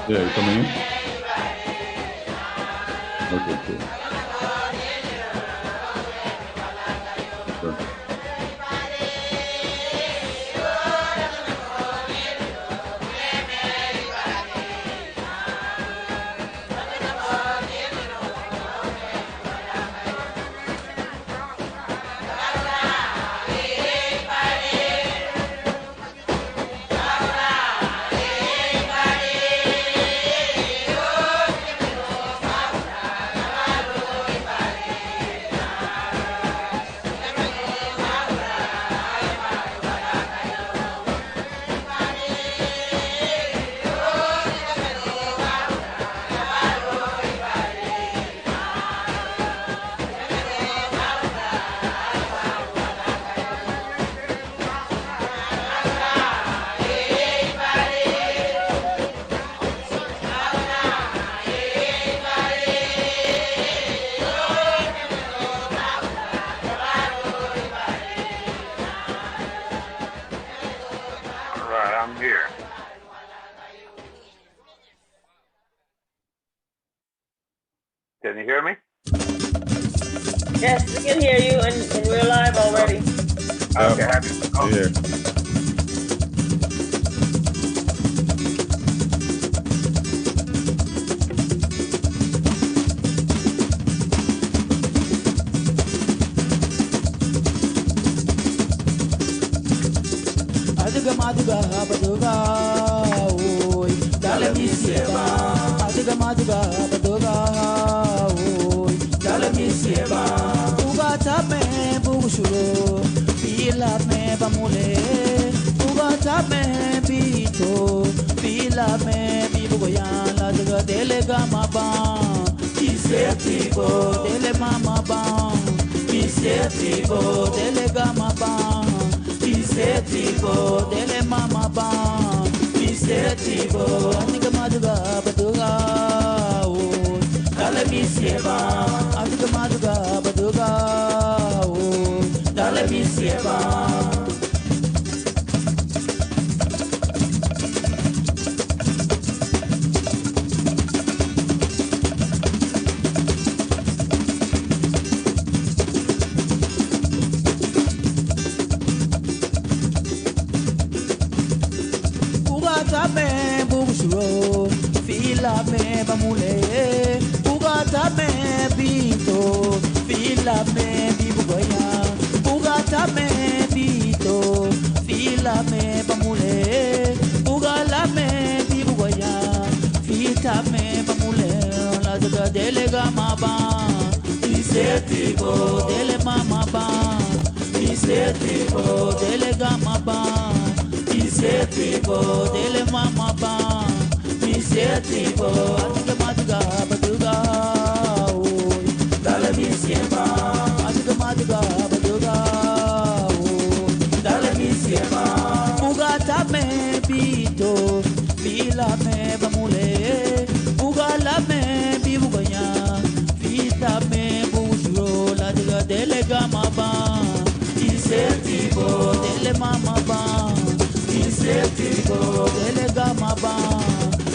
Yeah, you coming in? Okay, cool. Sure. All right, I'm here. Can you hear me? Yes, we can hear you and we're live already. Okay, happy. Oh, Here. Adiga maduga baduga oy dale misieba adiga maduga baduga oy dale misieba uga tame bugushuro pila me bamule uga tame bito pila me bibugoya la daga dele gama ba isetigo dele mama ba isetigo dele gama ba Isetigo dele mama bam Isetigo adiga maduga baduga o dale misieba adiga maduga baduga o dale misieba me bushro fila me bamule ugata me bito fila me bibugoya ugata me bito fila me bamule ugala me bibugoya fita me bamule la daga delega maba isetigo dele mama ba isetigo delega maba Isetigo dele mama ba Isetigo adiga maduga baduga oy dale misieba adiga maduga baduga oy dale misieba ugata me bito fila me bamule ugala me bibugoya fita me bujuro la diga dele gama ba Isetigo dele mama ba Isetigo dele gama ba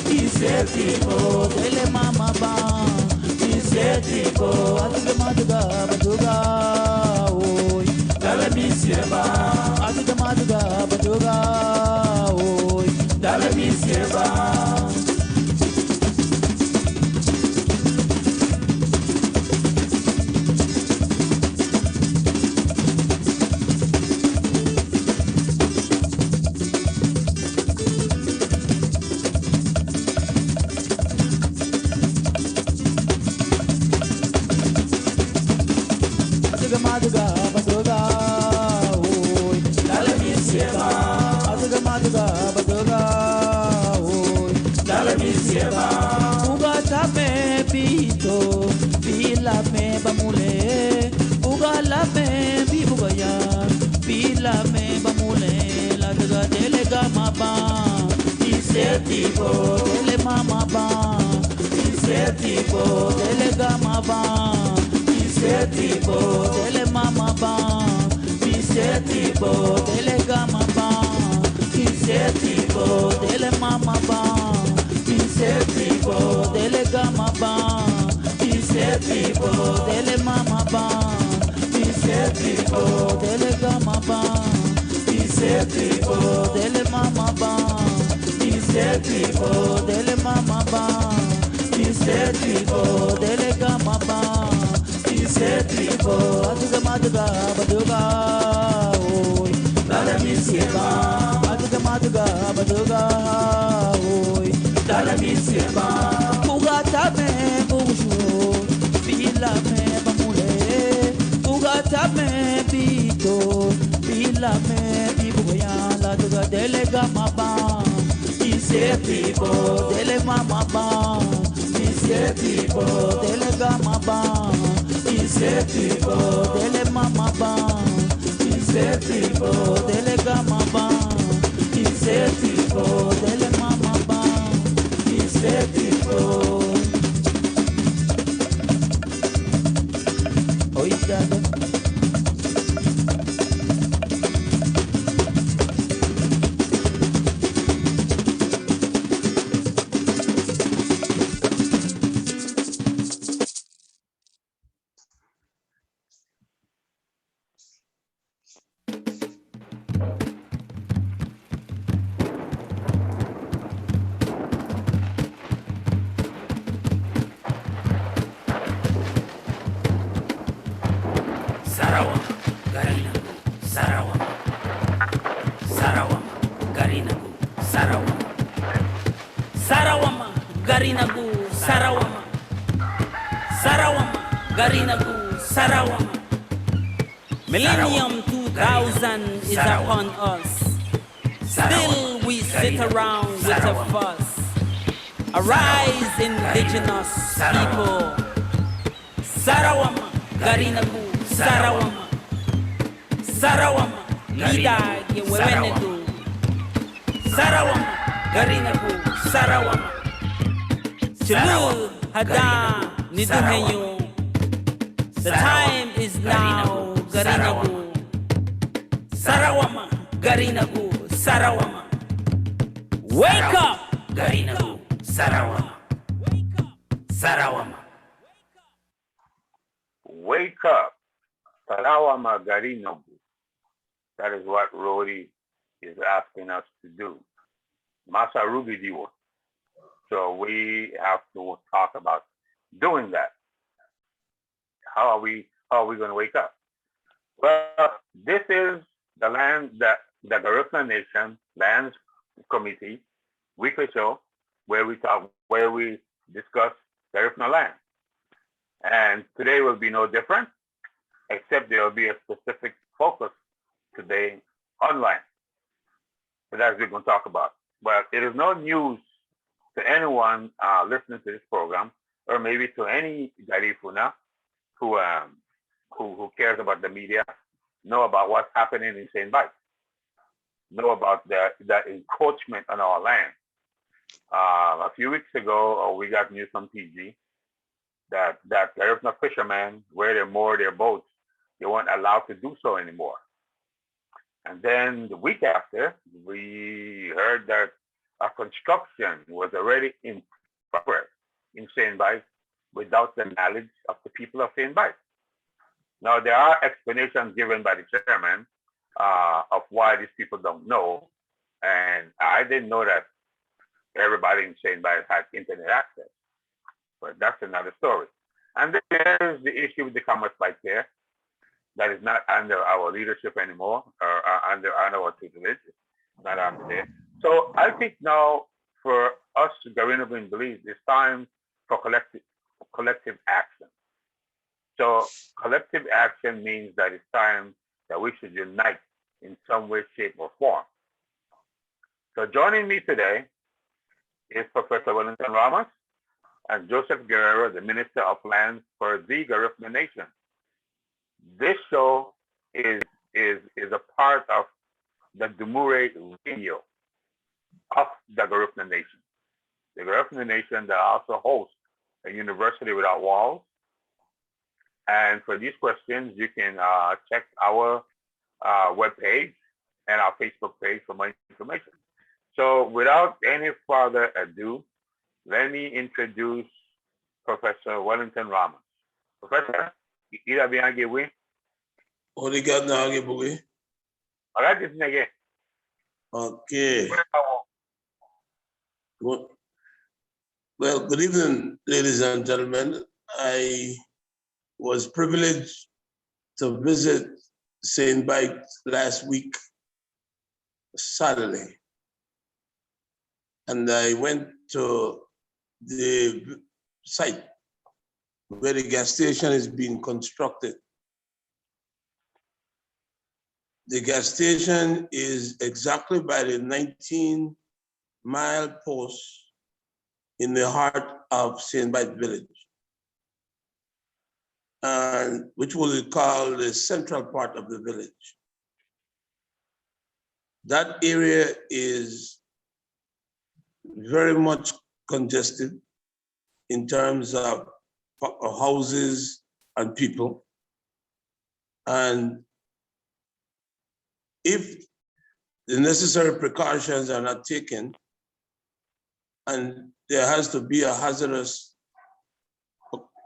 Isetigo dele mama ba Isetigo adiga maduga baduga oy dale misieba adiga maduga baduga oy dale misieba Maduga baduga oy dale misieba adiga maduga baduga oy dale misieba uga tape pito pila me bamule uga la me bibugoya pila me bamule la daga dele gama ba isetigo dele mama ba isetigo dele gama ba Isetigo dele mama ba Isetigo dele gama ba Isetigo dele mama ba Isetigo people, dele gama ban. Peace people, dele mama ban. Peace people, dele gama ban. Peace people, dele mama ban. Peace people, dele mama ban. Peace people, dele gama ban. Peace people, aduga maduga baduga. Oy, dala misieba. Aduga maduga baduga. Oy, dala misieba. Bugata me bugshu, bila me bamule. Bugata me bito, bila me bibuya. La duga dele gama ban. Peace people, dele mama ban. Peace people, dele gama ban. Peace people, dele mama ban. Peace people, dele gama ban. Peace people, dele mama ban. Peace people. Oh, yeah. Millennium 2000 is upon us. Still we sit around with a fuss. Arise, indigenous people. Sarawama, Garinagu, Sarawama. Sarawama, Lida, Yewenedu. Sarawama, Garinagu, Sarawama. Chulu, Hada, Niduheyo. The time is now, Garinagu. Sarawama, Garinagu, Sarawama. Wake up, Garinagu, Sarawama. Sarawama. Wake up. Sarawama Garinagu. That is what Rodi is asking us to do. Masa Rubidiwo. So we have to talk about doing that. How are we going to wake up? Well, this is the land that the Garifuna Nation Lands Committee weekly show where we discuss Garifuna land. And today will be no different, except there will be a specific focus today on land. So that's what we're going to talk about. But it is no news to anyone listening to this program, or maybe to any Garifuna who cares about the media, know about what's happening in Seine, know about the encroachment on our land. A few weeks ago, we got news from PG that Garifuna fishermen, where they moor their boats, they weren't allowed to do so anymore. And then the week after, we heard that a construction was already in progress in Seine without the knowledge of the people of Seine. Now, there are explanations given by the chairman of why these people don't know. And I didn't know that everybody in Seine had internet access. But that's another story. And then there's the issue with the commerce right there that is not under our leadership anymore, or under our tutelage. It's not under there. So I think now for us, Garifuna believe it's time for collective action. So collective action means that it's time that we should unite in some way, shape, or form. So joining me today is Professor Wellington Ramos and Joseph Guerrero, the Minister of Lands for the Garifuna Nation. This show is a part of the Dumure Radio of the Garifuna Nation. The Garifuna Nation that also hosts a University Without Walls. And for these questions, you can check our webpage and our Facebook page for more information. So without any further ado, let me introduce Professor Wellington Ramos. Professor, il a bien guéri? Obrigado, Nagi. All right, this again. Okay. Well, good evening, ladies and gentlemen. I was privileged to visit Seine Bight last week, Saturday. And I went to the site where the gas station is being constructed. The gas station is exactly by the 19-mile post in the heart of Seine Bight village, and which we call the central part of the village. That area is very much congested in terms of houses and people. And if the necessary precautions are not taken, and there has to be a hazardous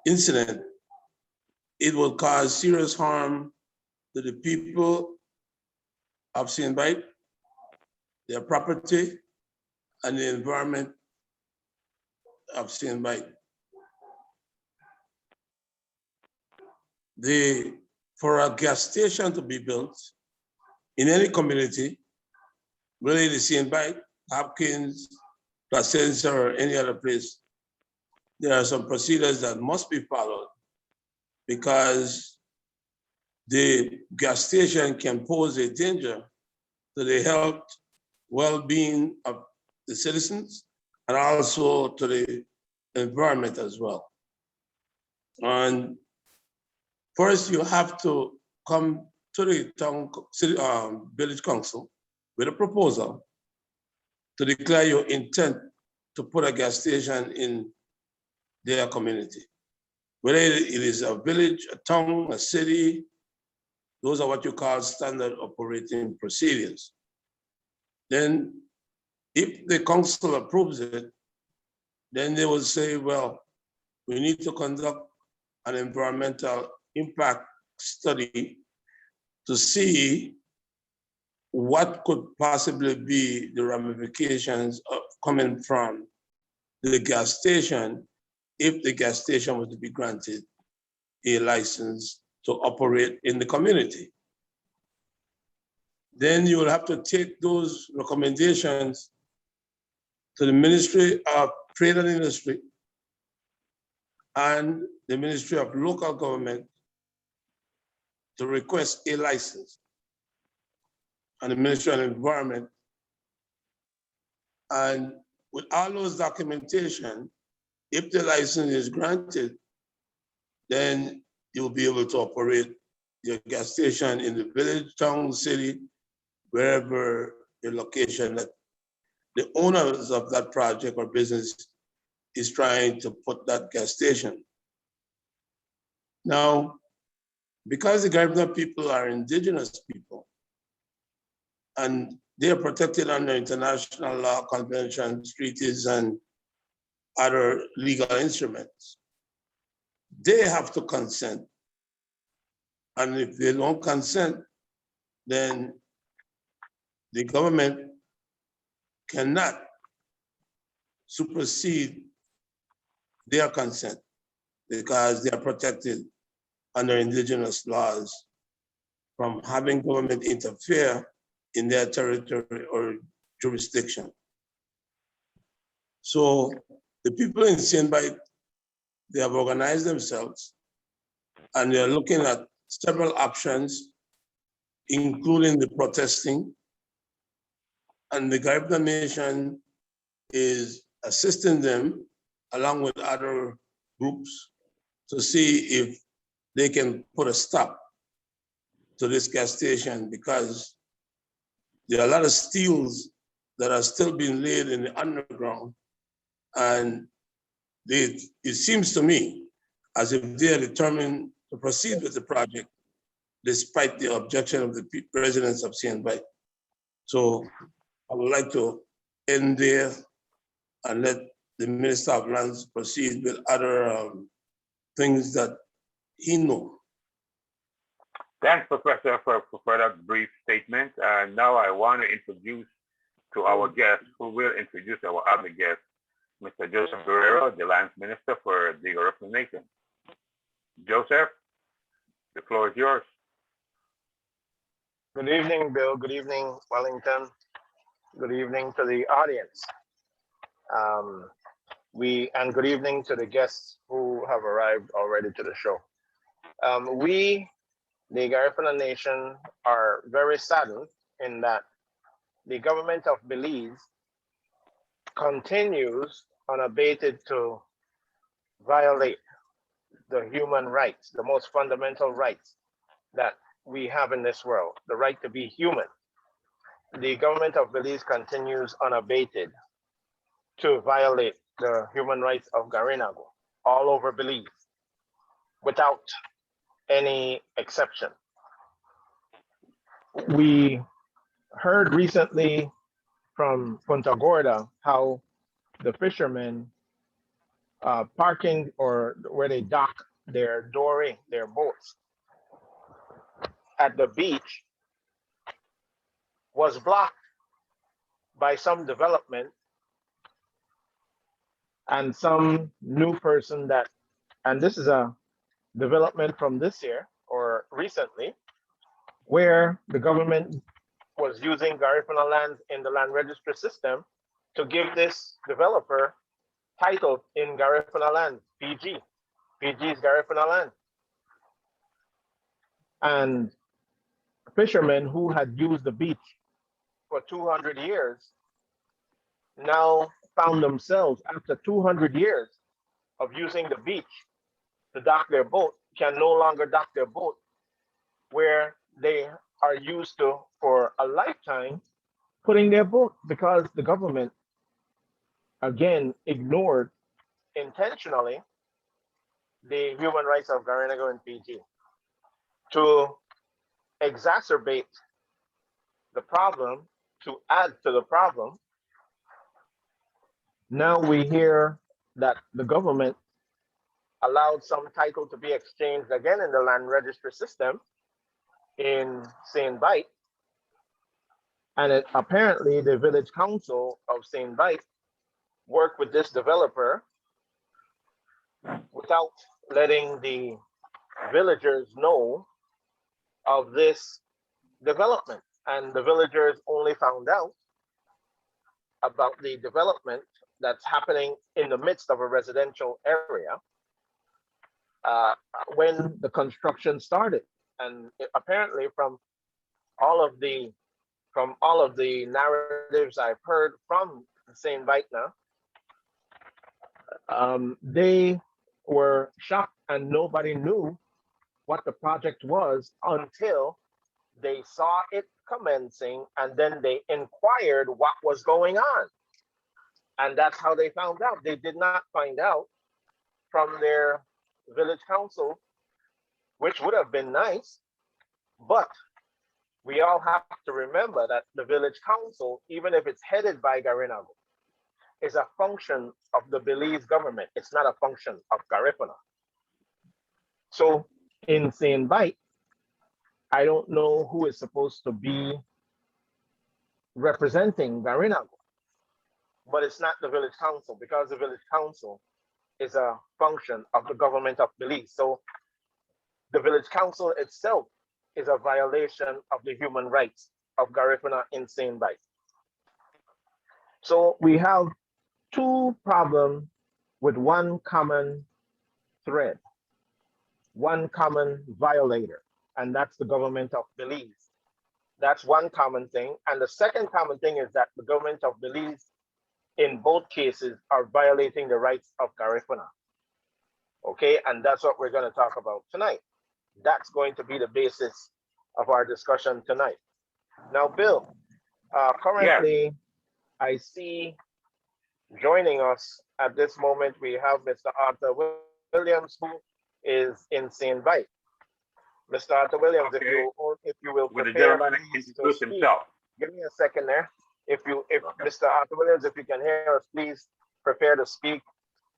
incident, it will cause serious harm to the people of Seine Bight, their property, and the environment of Seine Bight. For a gas station to be built in any community, really the Seine Bight, Hopkins, Placentia, or any other place, there are some procedures that must be followed, because the gas station can pose a danger to the health, well-being of the citizens, and also to the environment as well. And first, you have to come to the village council with a proposal to declare your intent to put a gas station in their community. Whether it is a village, a town, a city, those are what you call standard operating procedures. Then if the council approves it, then they will say, well, we need to conduct an environmental impact study to see what could possibly be the ramifications of coming from the gas station if the gas station was to be granted a license to operate in the community. Then you will have to take those recommendations to the Ministry of Trade and Industry and the Ministry of Local Government to request a license, and the Ministry of Environment. And with all those documentation, if the license is granted, then you'll be able to operate your gas station in the village, town, city, wherever the location that the owners of that project or business is trying to put that gas station. Now, because the Garifuna people are indigenous people, and they are protected under international law, conventions, treaties, and other legal instruments, they have to consent. And if they don't consent, then the government cannot supersede their consent, because they are protected under indigenous laws from having government interfere in their territory or jurisdiction. So the people in Seine Bight, they have organized themselves, and they're looking at several options, including the protesting. And the Garifuna Nation is assisting them along with other groups to see if they can put a stop to this gas station, because there are a lot of steels that are still being laid in the underground. And it seems to me as if they are determined to proceed with the project despite the objection of the residents of Seine Bight. So I would like to end there and let the Minister of Lands proceed with other things that he know. Thanks, Professor, for that brief statement. And now I want to introduce to our guest, who will introduce our other guest, Mr. Joseph Guerrero, the Lands Minister for the Garifuna Nation. Joseph, the floor is yours. Good evening, Bill. Good evening, Wellington. Good evening to the audience. And good evening to the guests who have arrived already to the show. We, the Garifuna Nation, are very saddened in that the government of Belize continues unabated to violate the human rights, the most fundamental rights that we have in this world, the right to be human. The government of Belize continues unabated to violate the human rights of Garinagu all over Belize without any exception. We heard recently from Punta Gorda how the fishermen parking or where they dock their dory, their boats at the beach was blocked by some development and some new person that, and this is a development from this year or recently, where the government was using Garifuna lands in the land registry system to give this developer title in Garifuna land, PG. PG's Garifuna land. And fishermen who had used the beach for 200 years now found themselves after 200 years of using the beach to dock their boat, can no longer dock their boat where they are used to for a lifetime putting their boat, because the government again ignored intentionally the human rights of Garinagu and PG. To exacerbate the problem, to add to the problem, now we hear that the government allowed some title to be exchanged again in the land registry system in Seine Bight. And apparently the village council of Seine Bight worked with this developer without letting the villagers know of this development. And the villagers only found out about the development that's happening in the midst of a residential area when the construction started. And apparently from all of the narratives I've heard from Seine Bight now, they were shocked and nobody knew what the project was until they saw it commencing, and then they inquired what was going on. And that's how they found out. They did not find out from their village council, which would have been nice, but we all have to remember that the village council, even if it's headed by Garinagu, is a function of the Belize government. It's not a function of Garifuna. So in Seine Bight, I don't know who is supposed to be representing Garinagu, but it's not the village council, because the village council is a function of the government of Belize. So the village council itself is a violation of the human rights of Garifuna in Seine Bight. So we have two problems with one common thread, one common violator, and that's the government of Belize. That's one common thing. And the second common thing is that the government of Belize in both cases are violating the rights of Garifuna. Okay, and that's what we're going to talk about tonight. That's going to be the basis of our discussion tonight. Now, Bill, currently I see joining us at this moment, we have Mr. Arthur Williams, who is in Seine Bight. Mr. Arthur Williams, Okay. if you will Would the prepare gentleman please, to introduce speak. himself? Give me a second there. If Okay. Mr. Arthur Williams, if you can hear us, please prepare to speak,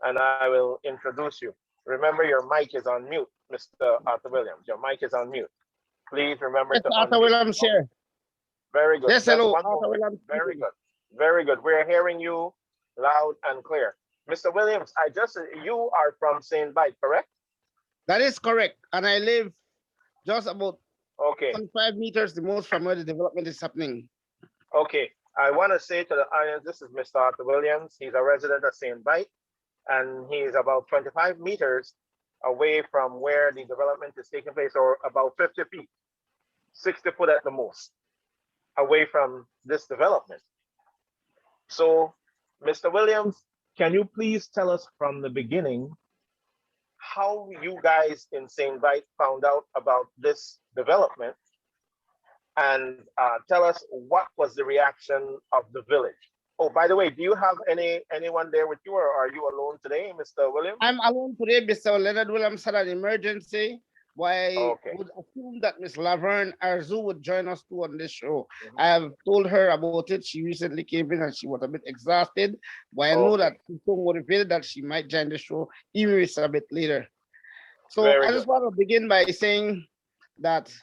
and I will introduce you. Remember, your mic is on mute, Mr. Arthur Williams. Your mic is on mute. Please remember Yes, to Arthur unmute. Williams here. Very good. Yes, Just hello, one Arthur moment. Williams. Very good. Very good. We're hearing you loud and clear. Mr. Williams, you are from St. Bight, correct? That is correct. And I live just about Okay. 25 meters the most from where the development is happening. Okay. I want to say to the audience, this is Mr. Arthur Williams. He's a resident of St. Bight, and he's about 25 meters away from where the development is taking place, or about 50 feet, 60 foot at the most, away from this development. So, Mr. Williams, can you please tell us from the beginning how you guys in St. Bight found out about this development, and tell us what was the reaction of the village? Oh, by the way, do you have anyone there with you, or are you alone today, Mr. Williams? I'm alone today. Mr. Leonard Williams had an emergency. Why Okay. would assume that Miss Laverne Arzu would join us too on this show. I have told her about it. She recently came in and she was a bit exhausted, but I know that she's so motivated that she might join the show even if it's a bit later. So Very I just want to begin by saying that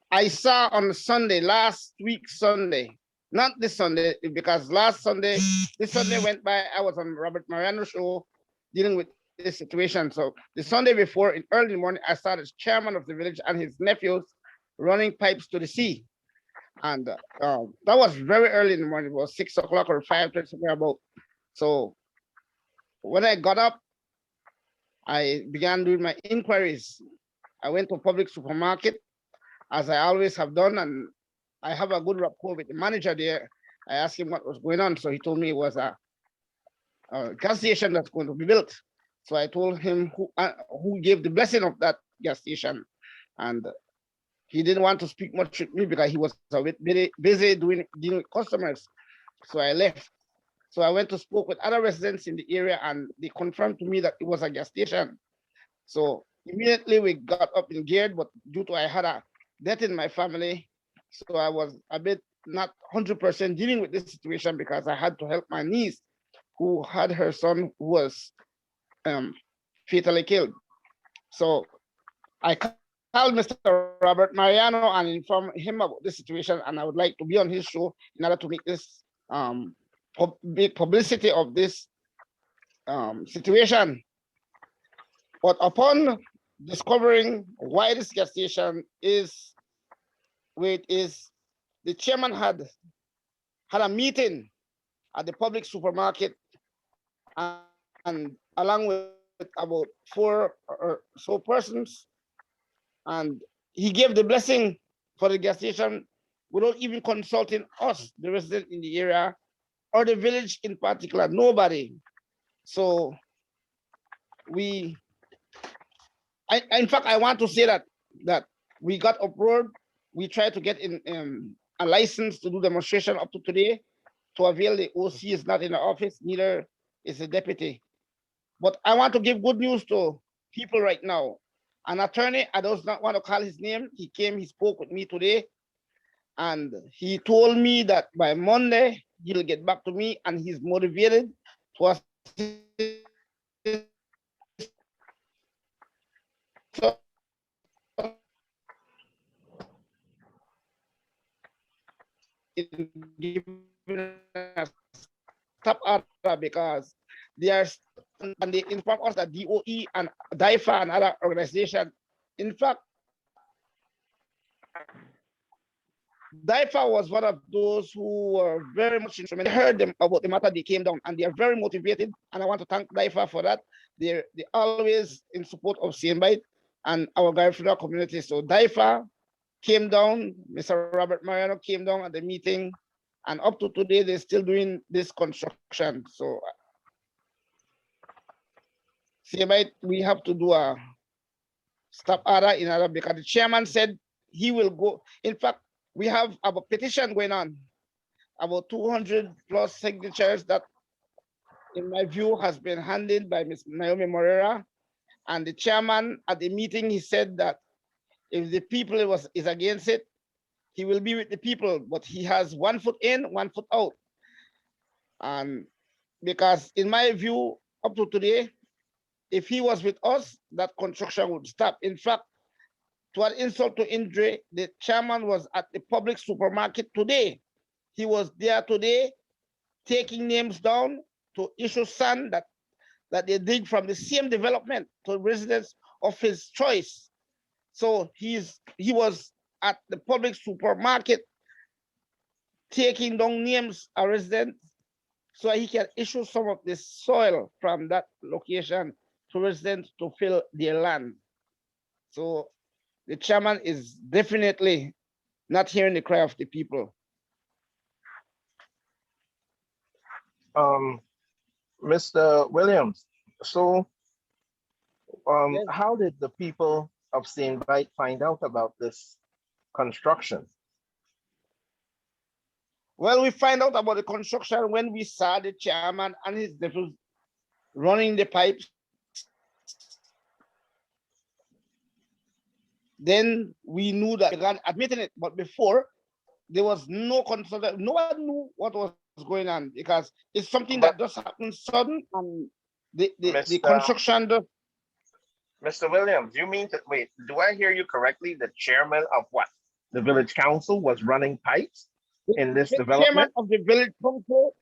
I saw on Sunday, last week Sunday, not this Sunday, because last Sunday, this Sunday went by, I was on Robert Mariano's show dealing with this situation. So the Sunday before, in early morning, I saw the chairman of the village and his nephews running pipes to the sea. And that was very early in the morning. It was 6 o'clock or 5:30, somewhere about. So when I got up, I began doing my inquiries. I went to a public supermarket, as I always have done, and I have a good rapport with the manager there. I asked him what was going on. So he told me it was a gas station that's going to be built. So I told him who gave the blessing of that gas station. And he didn't want to speak much with me because he was a bit busy dealing with customers. So I left. So I went to spoke with other residents in the area, and they confirmed to me that it was a gas station. So immediately we got up in gear, but due to I had a death in my family, so I was a bit not 100% dealing with this situation because I had to help my niece who had her son who was fatally killed. So I called Mr. Robert Mariano and informed him about this situation, and I would like to be on his show in order to make this big publicity of this situation. But upon discovering why this gas station is where it is, the chairman had a meeting at the public supermarket, and along with about 4 or so persons, and he gave the blessing for the gas station without even consulting us, the residents in the area, or the village in particular, nobody. So in fact, I want to say that we got uproared. We tried to get in a license to do demonstration up to today. To avail, the OC is not in the office, neither is the deputy. But I want to give good news to people right now. An attorney, I do not want to call his name. He came, he spoke with me today, and he told me that by Monday, he'll get back to me, and he's motivated to assist. In giving a stop order because they are, and they inform us that DOE and DIFA and other organizations, in fact, DIFA was one of those who were very much instrumental. I heard them about the matter, they came down, and they are very motivated, and I want to thank DIFA for that. They're always in support of Seine and our Garifuna community. So DIFA came down, Mr. Robert Mariano came down at the meeting, and up to today, they're still doing this construction. So we have to do a stop order in order, because the chairman said he will go. In fact, we have a petition going on, about 200 plus signatures that, in my view, has been handled by Ms. Naomi Morera. And the chairman at the meeting, he said that if the people is against it, he will be with the people, but he has 1 foot in, 1 foot out. And because in my view, up to today, if he was with us, that construction would stop. In fact, to add insult to injury, the chairman was at the public supermarket today. He was there today taking names down to issue sand that they dig from the same development to residents of his choice. So he was at the public supermarket taking down names of residents so he can issue some of the soil from that location to residents to fill their land. So the chairman is definitely not hearing the cry of the people. Mr. Williams, so Yes. how did the people of Seine Bight find out about this construction? Well, we find out about the construction when we saw the chairman and his deputies running the pipes. Then we knew that they began admitting it, but before there was no consultant, no one knew what was going on because it's something that just happened sudden and the Mr. construction just Mr. Williams, you mean to wait? Do I hear you correctly? The chairman of what? The village council was running pipes in this the chairman development? of the village council,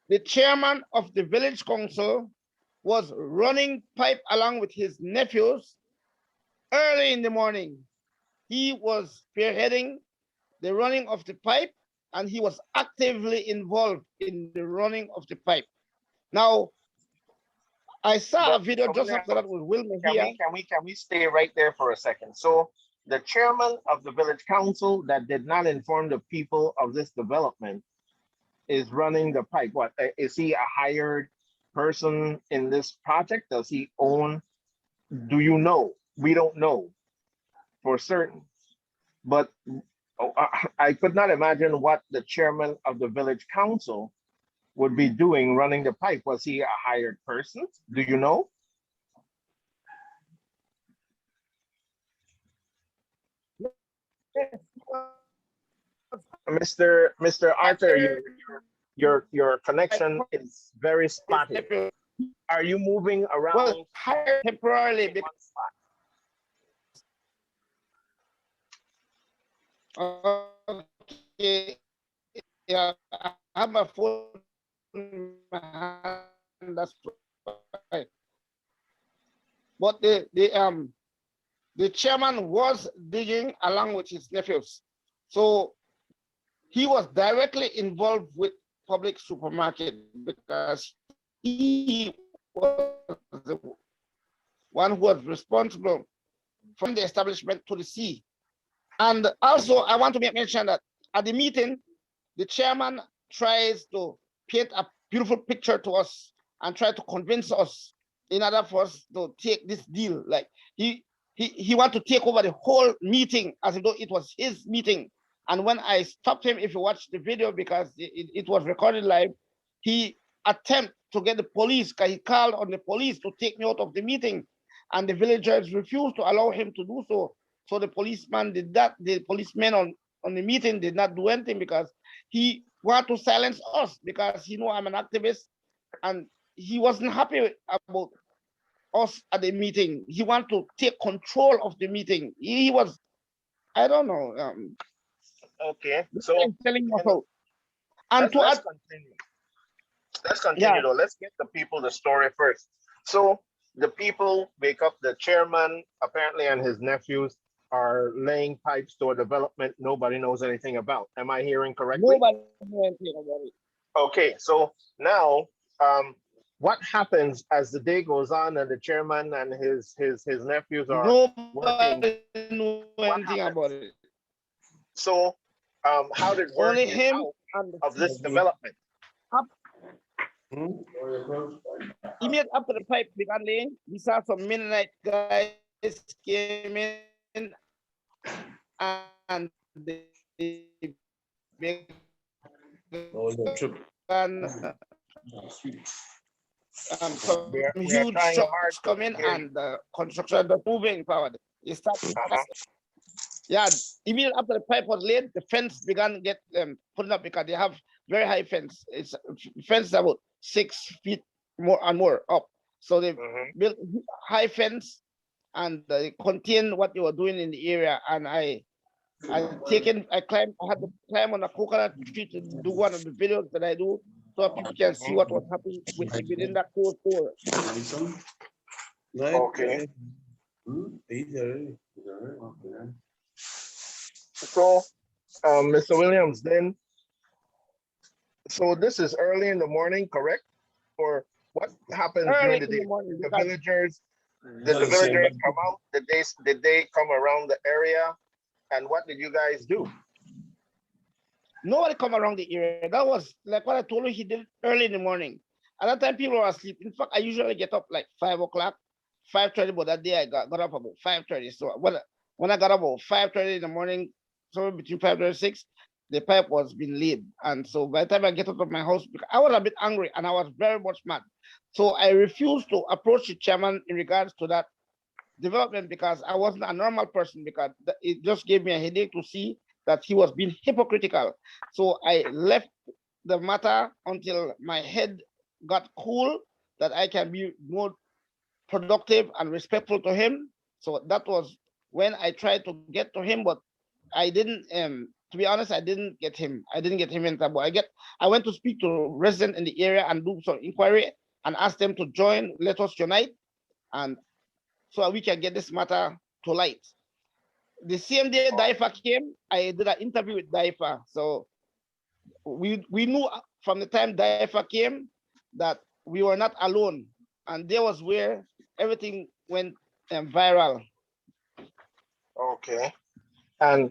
the chairman of the village council was running pipe along with his nephews early in the morning. He was spearheading the running of the pipe and he was actively involved in the running of the pipe. Now, I saw a video just after that with Wilmer here. Can we stay right there for a second? So the chairman of the village council that did not inform the people of this development is running the pipe. What is he a hired person in this project? Does he own? Do you know? We don't know for certain, but I could not imagine what the chairman of the village council would be doing running the pipe. Was he a hired person? Do you know? Mr. Arthur, your connection is very spotty. Are you moving around? Well, hired temporarily because okay, yeah, I have my phone in my hand, that's right. But the chairman was digging along with his nephews. So he was directly involved with public supermarket because he was the one who was responsible from the establishment to the sea. And also, I want to make mention that at the meeting, the chairman tries to paint a beautiful picture to us and try to convince us in order for us to take this deal. Like he want to take over the whole meeting as though it was his meeting. And when I stopped him, if you watch the video, because it was recorded live, he attempted to get the police, because he called on the police to take me out of the meeting. And the villagers refused to allow him to do so. So the policeman did that. The policeman on the meeting did not do anything because he wanted to silence us because he know I'm an activist and he wasn't happy about us at the meeting. He wanted to take control of the meeting. He was, I don't know. Okay, so I'm telling you about. And to let's add, continue. Let's continue though. Let's get the people the story first. So the people make up the chairman apparently and his nephews are laying pipes to a development nobody knows anything about. Am I hearing correctly? nobody knew anything about it. Okay, so now what happens as the day goes on and the chairman and his nephews are working? Nobody knew anything happens? about it. So how did work Only get him out and of this development? immediately after the pipe began laying, we saw some Mennonite guys came in and they began some We are huge trying hard trucks to coming hear you. and the construction was moving forward. It started. Yeah, immediately after the pipe was laid, the fence began get put up because they have very high fence. It's fence about 6 feet more and more up. So they built high fence and they contain what they were doing in the area. And I had to climb on a coconut tree to do one of the videos that I do so people can see what was happening within that closed door. Okay. So, Mr. Williams, then, so this is early in the morning, correct? Or what happens during Early the in day? the morning, The because villagers, did the villagers come out? Did they come around the area? And what did you guys do? nobody come around the area. That was like what I told you, he did early in the morning. At that time, people were asleep. In fact, I usually get up like 5 o'clock, 5:30, but that day I got up about 5:30. So when I got up about 5:30 in the morning, somewhere between 5:30 and 6, the pipe was being laid. And so by the time I get out of my house, because I was a bit angry and I was very much mad. So I refused to approach the chairman in regards to that development because I wasn't a normal person, because it just gave me a headache to see that he was being hypocritical. So I left the matter until my head got cool, that I can be more productive and respectful to him. So that was when I tried to get to him, but I didn't. To be honest, I didn't get him. I didn't get him in trouble. I went to speak to residents in the area and do some inquiry and ask them to join. Let us unite, and so we can get this matter to light. The same day DIFA came, I did an interview with DIFA. So we knew from the time DIFA came that we were not alone, and there was where everything went viral. Okay. And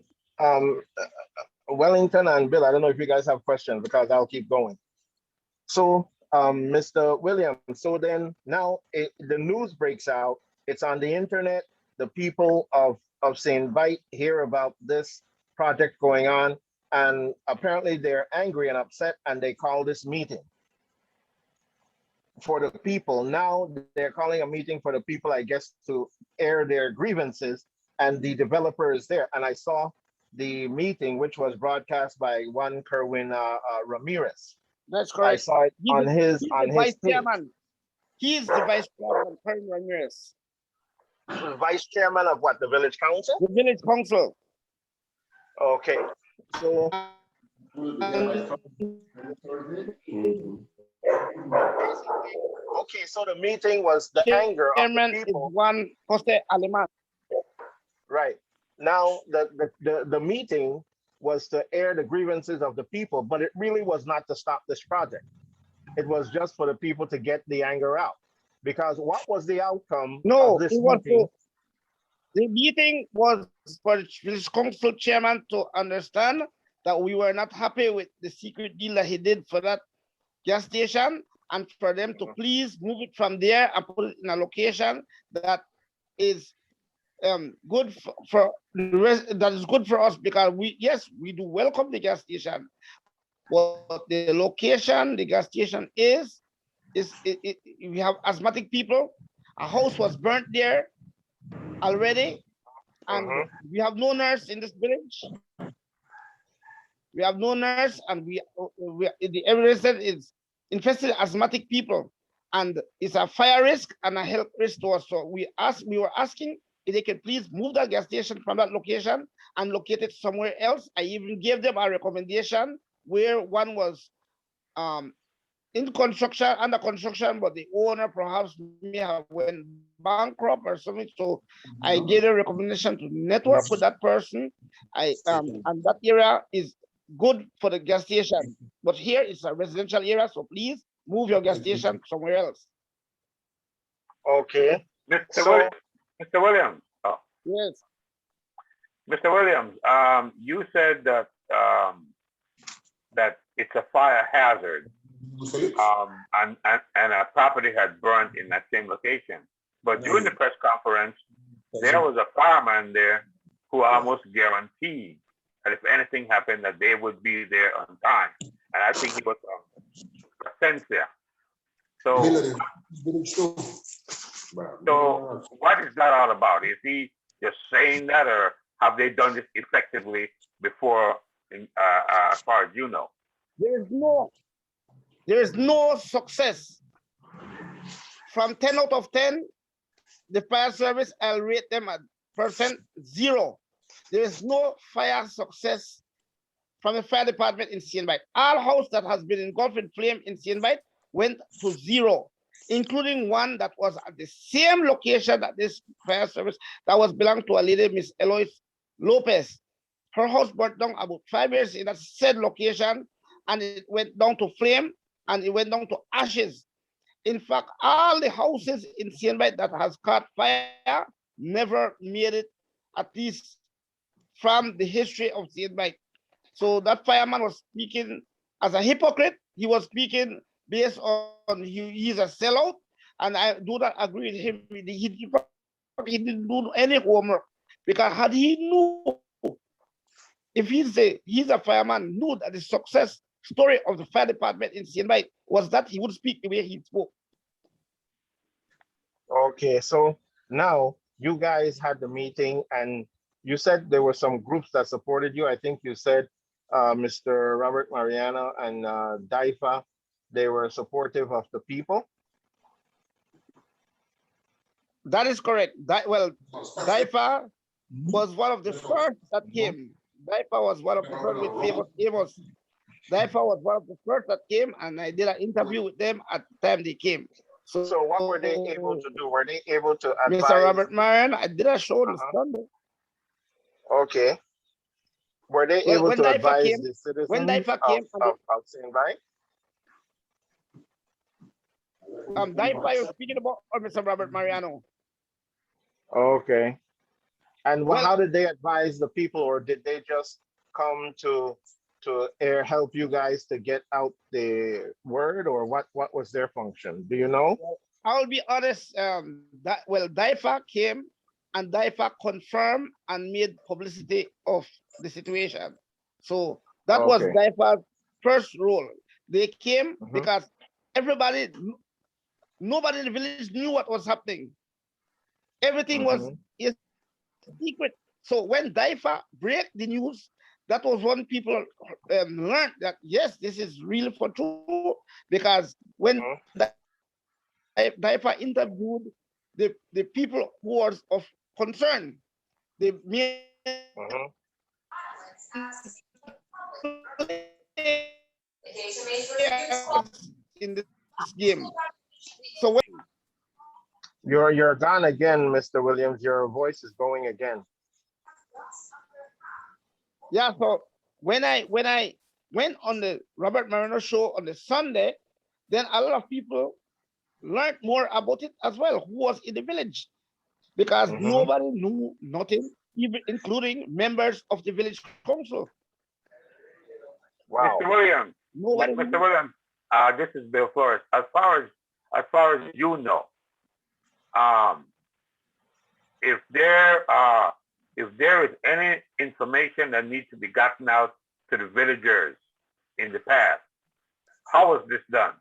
Wellington and Bill, I don't know if you guys have questions because I'll keep going. So, Mr. Williams, so then now the news breaks out, it's on the internet, the people of Seine Bight hear about this project going on, and apparently they're angry and upset, and they call this meeting for the people. Now they're calling a meeting for the people, I guess, to air their grievances, and the developer is there. And I saw the meeting, which was broadcast by one Kerwin Ramirez. That's correct. I saw it on his vice page. chairman. He is the vice chairman, Kerwin Ramirez. Vice chairman of what? The village council? The village council. Okay. So okay, so the meeting was the anger of the people. Is one Jose Aleman. Right. Now the meeting was to air the grievances of the people, but it really was not to stop this project. It was just for the people to get the anger out. Because what was the outcome of this meeting? The meeting was for the village council chairman to understand that we were not happy with the secret deal that he did for that gas station, and for them to please move it from there and put it in a location that is good for the rest, that is good for us, because we do welcome the gas station, but the location the gas station is we have asthmatic people. A house was burnt there already, and we have no nurse in this village. We have no nurse, and the evidence is infested asthmatic people, and it's a fire risk and a health risk to us. So we were asking if they could please move that gas station from that location and locate it somewhere else. I even gave them a recommendation where one was in construction, under construction, but the owner perhaps may have went bankrupt or something. So I gave a recommendation to network with that person. And that area is good for the gas station, but here it's a residential area, so please move your gas station somewhere else. Okay. Mr. Williams. Oh. Yes. Mr. Williams, you said that that it's a fire hazard, and a property had burned in that same location. But during the press conference, there was a fireman there who almost guaranteed that if anything happened, that they would be there on time. And I think he was a sincere. So what is that all about? Is he just saying that, or have they done this effectively before, as far as you know? there is no success. From 10 out of 10, the fire service, I'll rate them at percent 0. There is no fire success from the fire department in Seine. All house that has been engulfed in flame in Seine went to 0, including one that was at the same location that this fire service that was belonged to a lady, Miss Eloise Lopez. Her house burnt down about 5 years in that said location, and it went down to flame and it went down to ashes. In fact, all the houses in Seine that has caught fire never made it, at least from the history of Seine. So that fireman was speaking as a hypocrite. He was speaking based on he's a sellout, and I do not agree with him. He didn't do any homework, because had he knew, if he's a fireman, knew that the success story of the fire department in Seine was that, he would speak the way he spoke. Okay, so now you guys had the meeting and you said there were some groups that supported you. I think you said Mr. Robert Mariano and DIFA, they were supportive of the people. That is correct. DIFA was one of the first that came. DIFA was one of the first with Amos. DIFA was one of the first that came, and I did an interview with them at the time they came. So what were they able to do? Were they able to advise? Mr. Robert Mariano, I did a show on Sunday. Okay. Were they able to advise the citizens when DIFA came, of Seine? DIFA was speaking about Mr. Robert Mariano. Okay. And how did they advise the people, or did they just come to help you guys to get out the word, or what was their function? Do you know? I'll be honest, DIFA came and DIFA confirmed and made publicity of the situation. So that was DIFA's first role. They came because nobody in the village knew what was happening. Everything was a secret. So when DIFA break the news, that was when people learned that, yes, this is really for true, because when DIFA interviewed the people who was of concern, they made in this game. So when you're gone again, Mr. Williams. Your voice is going again. Yeah, so when I went on the Robert Mariano show on the Sunday, then a lot of people learned more about it as well, who was in the village, because nobody knew nothing, even including members of the village council. Wow. Mr. Williams, Mr. Williams, this is Bill Flores. As far as you know, if there is any information that needs to be gotten out to the villagers in the past, how was this done?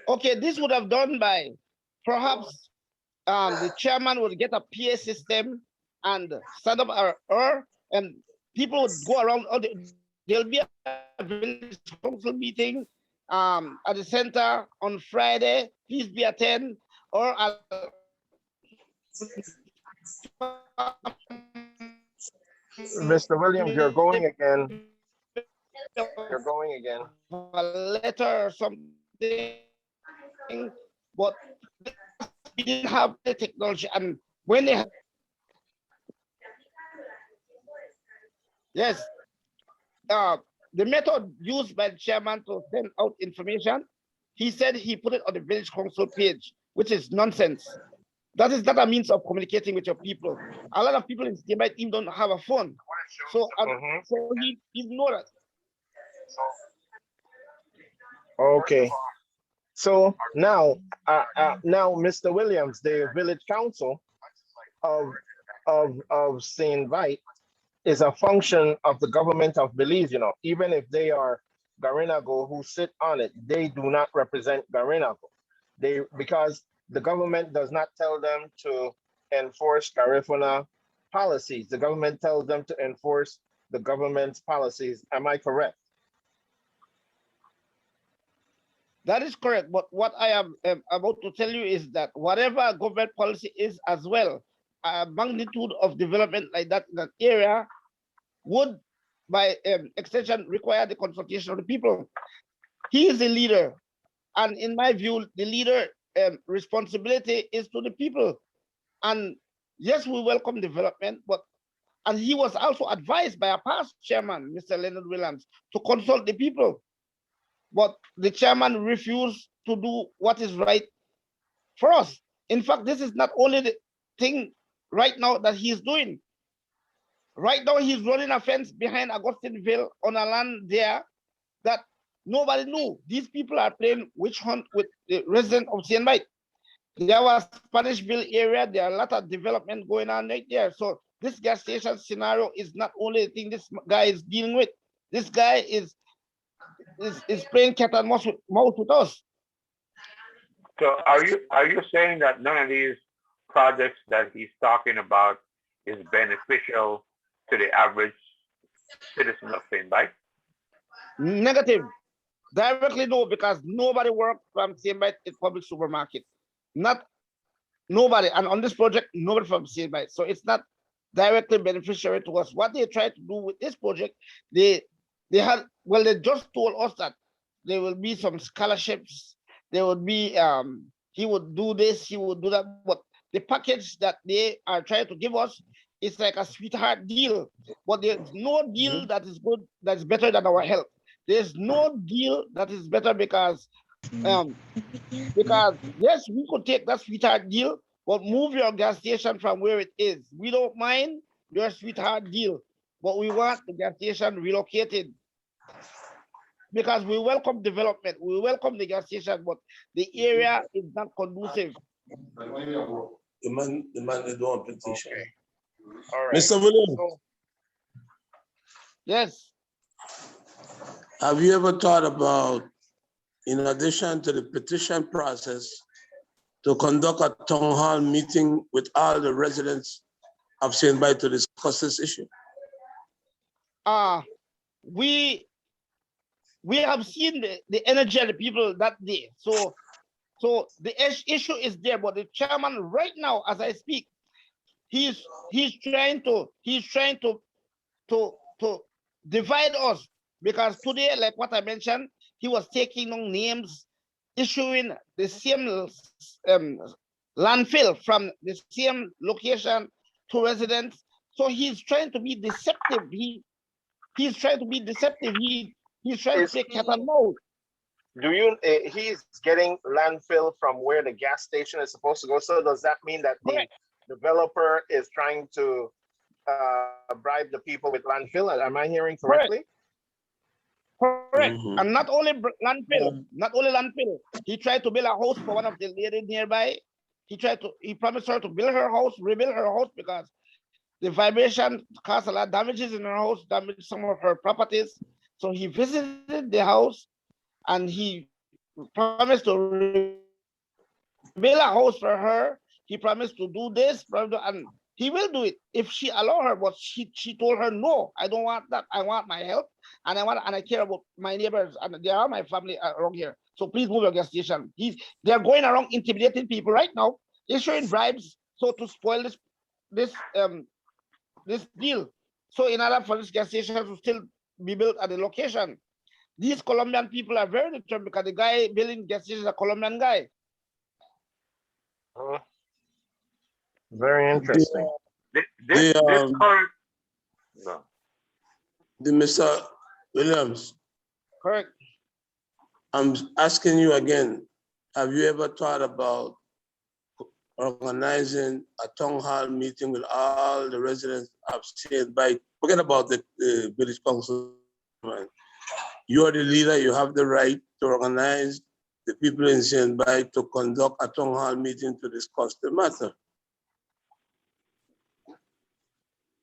Okay, this would have done by perhaps the chairman would get a PA system and set up and people would go around. There'll be a village council meeting at the center on Friday. Please be attend, or Mr. Williams, you're going again. You're going again. A letter or something, but we didn't have the technology. And when they had, yes, the method used by the chairman to send out information, he said he put it on the village council page, which is nonsense. That is not a means of communicating with your people. A lot of people in Seine even don't have a phone. So, so he ignored it. Okay. So now, Mr. Williams, the village council of Seine Bight is a function of the government of Belize. You know, even if they are Garinago who sit on it, they do not represent Garinago. Because the government does not tell them to enforce Garifuna policies. The government tells them to enforce the government's policies. Am I correct? That is correct. But what I am about to tell you is that whatever government policy is as well, a magnitude of development like that in an area would, by extension, require the consultation of the people. He is the leader. And in my view, the leader responsibility is to the people. And yes, we welcome development, and he was also advised by a past chairman, Mr. Leonard Williams, to consult the people. But the chairman refused to do what is right for us. In fact, this is not only the thing right now that he's doing. Right now, he's running a fence behind Augustineville on a land there that nobody knew. These people are playing witch hunt with the resident of Seine. There was Spanishville area. There are a lot of development going on right there. So this gas station scenario is not only the thing this guy is dealing with. This guy is playing cat and mouse with us. So are you saying that none of these projects that he's talking about is beneficial to the average citizen of Seine Bight? Negative. Directly no, because nobody works from Seine Bight in public supermarket. Not nobody. And on this project, nobody from Seine Bight. So it's not directly beneficiary to us. What they try to do with this project, they just told us that there will be some scholarships. There would be he would do this, he would do that. But the package that they are trying to give us is like a sweetheart deal. But there's no deal that is good, that's better than our health. There's no deal that is better because yes, we could take that sweetheart deal, but move your gas station from where it is. We don't mind your sweetheart deal, but we want the gas station relocated because we welcome development. We welcome the gas station, but the area is not conducive. The man they don't petition. Okay. All right. Mr. Williams, So, Yes. have you ever thought about, in addition to the petition process, to conduct a town hall meeting with all the residents of Seine Bight to discuss this issue? We have seen the energy of the people that day. So the issue is there, but the chairman right now, as I speak, he's trying to divide us, because today, like what I mentioned, he was taking on names, issuing the same landfill from the same location to residents. So he's trying to be deceptive. He's trying to be deceptive. He's trying to take cat and mouse. do you? He's getting landfill from where the gas station is supposed to go. So does that mean that the Correct. developer is trying to bribe the people with landfill? Am I hearing correctly? Correct. Mhm. And not only landfill, he tried to build a house for one of the ladies nearby. He promised her to build her house, rebuild her house, because the vibration caused a lot of damages in her house, damaged some of her properties. So he visited the house and he promised to rebuild a house for her. He promised to do this, and he will do it if she allow her, but she told her, no, I don't want that. I want my help, and I care about my neighbors, and they are my family around here. So please move your gas station. They're going around intimidating people right now, issuing bribes, so to spoil this deal. So in order for this gas station to still be built at the location, these Colombian people are very determined, because the guy building gas station is a Colombian guy. Very interesting. This current, no. The Mr. Williams, Correct. I'm asking you again, have you ever thought about organizing a town hall meeting with all the residents of Seine Bight? Forget about the village council. You are the leader, you have the right to organize the people in Seine Bight to conduct a town hall meeting to discuss the matter.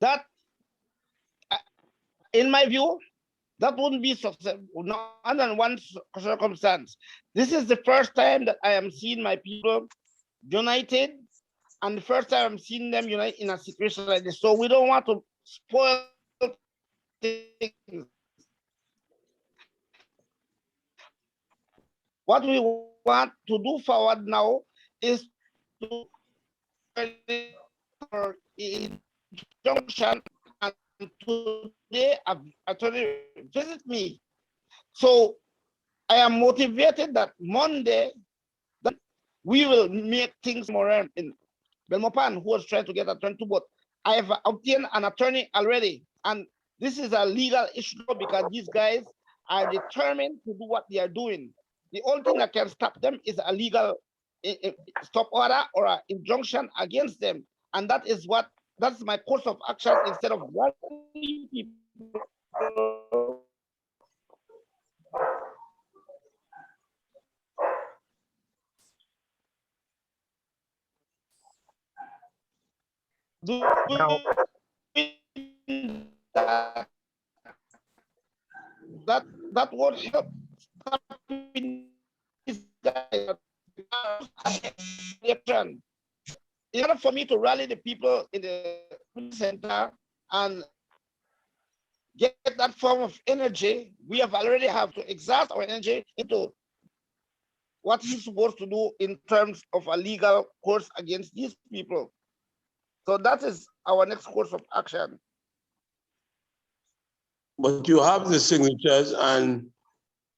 That, in my view, that wouldn't be successful, not under one circumstance. This is the first time that I am seeing my people united, and the first time I'm seeing them unite in a situation like this. So we don't want to spoil things. What we want to do forward now is to for injunction, and today attorney visit me. So I am motivated that Monday that we will make things more in Belmopan, who was trying to get a turn to both. I have obtained an attorney already, and this is a legal issue because these guys are determined to do what they are doing. The only thing that can stop them is a legal stop order or an injunction against them. And that's my course of action instead of rallying people. Now, that would help stopping these guys. In order for me to rally the people in the center and get that form of energy, we have already have to exhaust our energy into what he's supposed to do in terms of a legal course against these people. So that is our next course of action. But you have the signatures, and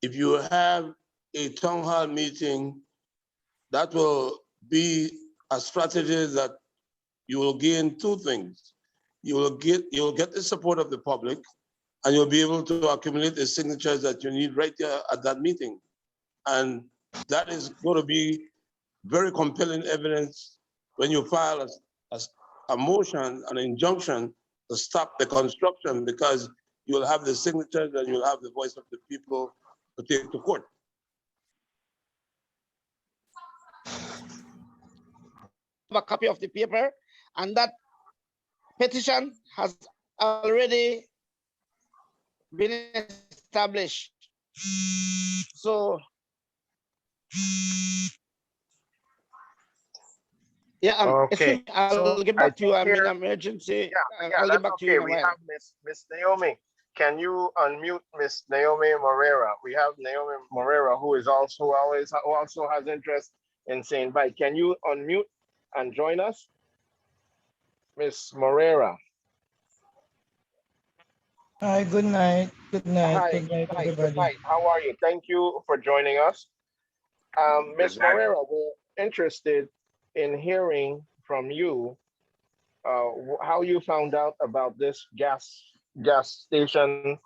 if you have a town hall meeting, that will be a strategy that you will gain two things. You'll get the support of the public, and you'll be able to accumulate the signatures that you need right there at that meeting. And that is going to be very compelling evidence when you file a motion, an injunction to stop the construction, because you'll have the signatures and you'll have the voice of the people to take to court. A copy of the paper, and that petition has already been established. So yeah, okay. I'll get back to you. I'm in emergency. Yeah, I'll get back to you in a we while. have Miss Naomi. Can you unmute Miss Naomi Morera? We have Naomi Morera, who also has interest in Seine Bight. Can you unmute and join us, Miss Morera? Hi, good night. Good night. Hi, Good night, Good everybody. night. How are you? Thank you for joining us. Ms. Morera, we're interested in hearing from you how you found out about this gas station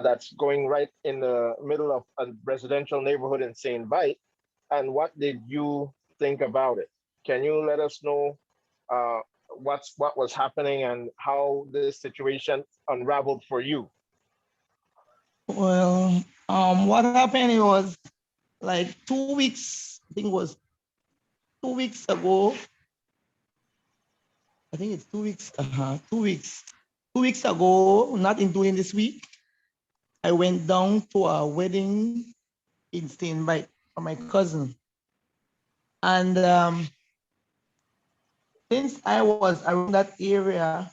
that's going right in the middle of a residential neighborhood in Seine Bight, and what did you think about it? Can you let us know what was happening and how this situation unraveled for you? Well, what happened, it was like 2 weeks, I think it was 2 weeks ago. I think it's 2 weeks, 2 weeks. 2 weeks ago, not including this week, I went down to a wedding in Seine Bight for my cousin. And since I was around that area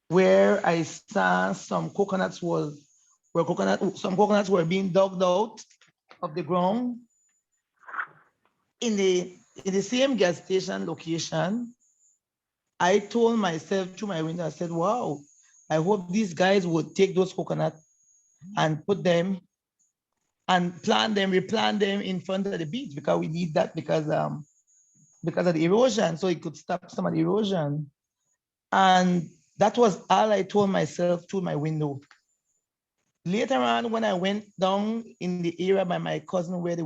where I saw some coconuts some coconuts were being dug out of the ground in the same gas station location, I told myself through my window, I said, wow, I hope these guys would take those coconuts and put them and replant them in front of the beach, because we need that because of the erosion, so it could stop some of the erosion. And that was all I told myself through my window. Later on, when I went down in the area by my cousin where the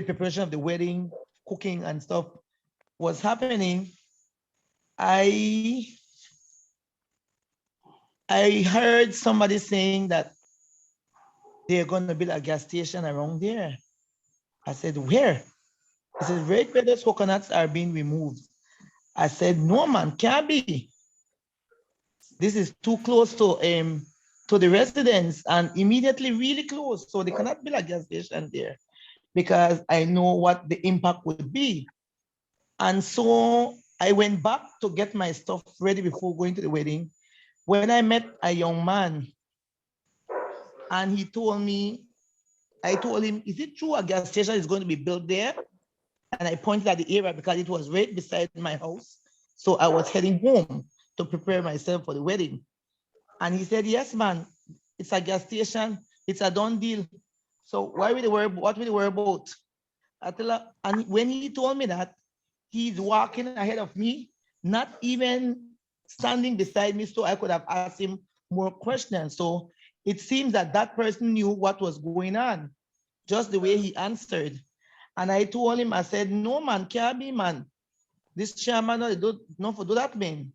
preparation of the wedding, cooking and stuff was happening, I heard somebody saying that they're going to build a gas station around there. I said, where? He said, right where those coconuts are being removed. I said, no, man, can't be. This is too close to the residents, and immediately really close. So they cannot build a gas station there, because I know what the impact would be. And so I went back to get my stuff ready before going to the wedding. when I met a young man and he told me, I told him, is it true a gas station is going to be built there? And I pointed at the area because it was right beside my house. So I was heading home to prepare myself for the wedding. And he said, yes, man, it's a gas station. It's a done deal. So why will they worry? What will they worry about? I tell her, and when he told me that, he's walking ahead of me, not even standing beside me, so I could have asked him more questions. So it seems that that person knew what was going on, just the way he answered. And I told him, I said, no, man, can't be, man. This chairman, no, for do that, man.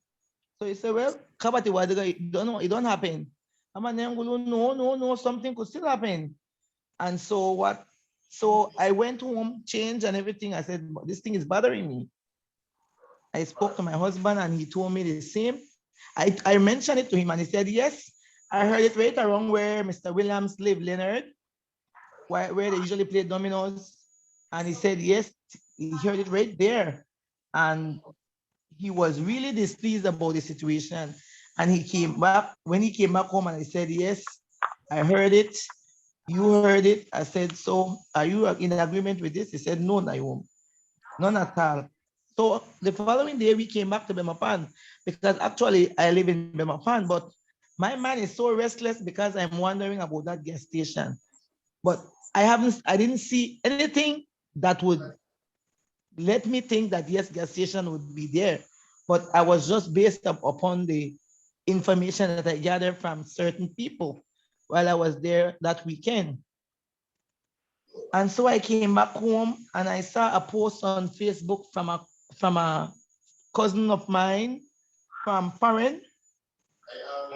So he said, well, Kabati, why don't know, it don't happen. I'm a no, something could still happen. And so what? So I went home, changed and everything. I said, this thing is bothering me. I spoke to my husband and he told me the same. I mentioned it to him and he said, yes, I heard it right around where Mr. Williams lived, Leonard, where they usually play dominoes. And he said, yes, he heard it right there. And he was really displeased about the situation. And he came back, when he came back home and I said, yes, I heard it. You heard it. I said, so are you in agreement with this? He said, no, Naomi, none at all. So the following day we came back to Bemapan because actually I live in Bemapan, but my mind is so restless because I'm wondering about that gas station. But I didn't see anything that would let me think that yes, gas station would be there. But I was just based upon the information that I gathered from certain people while I was there that weekend. And so I came back home and I saw a post on Facebook from a cousin of mine from foreign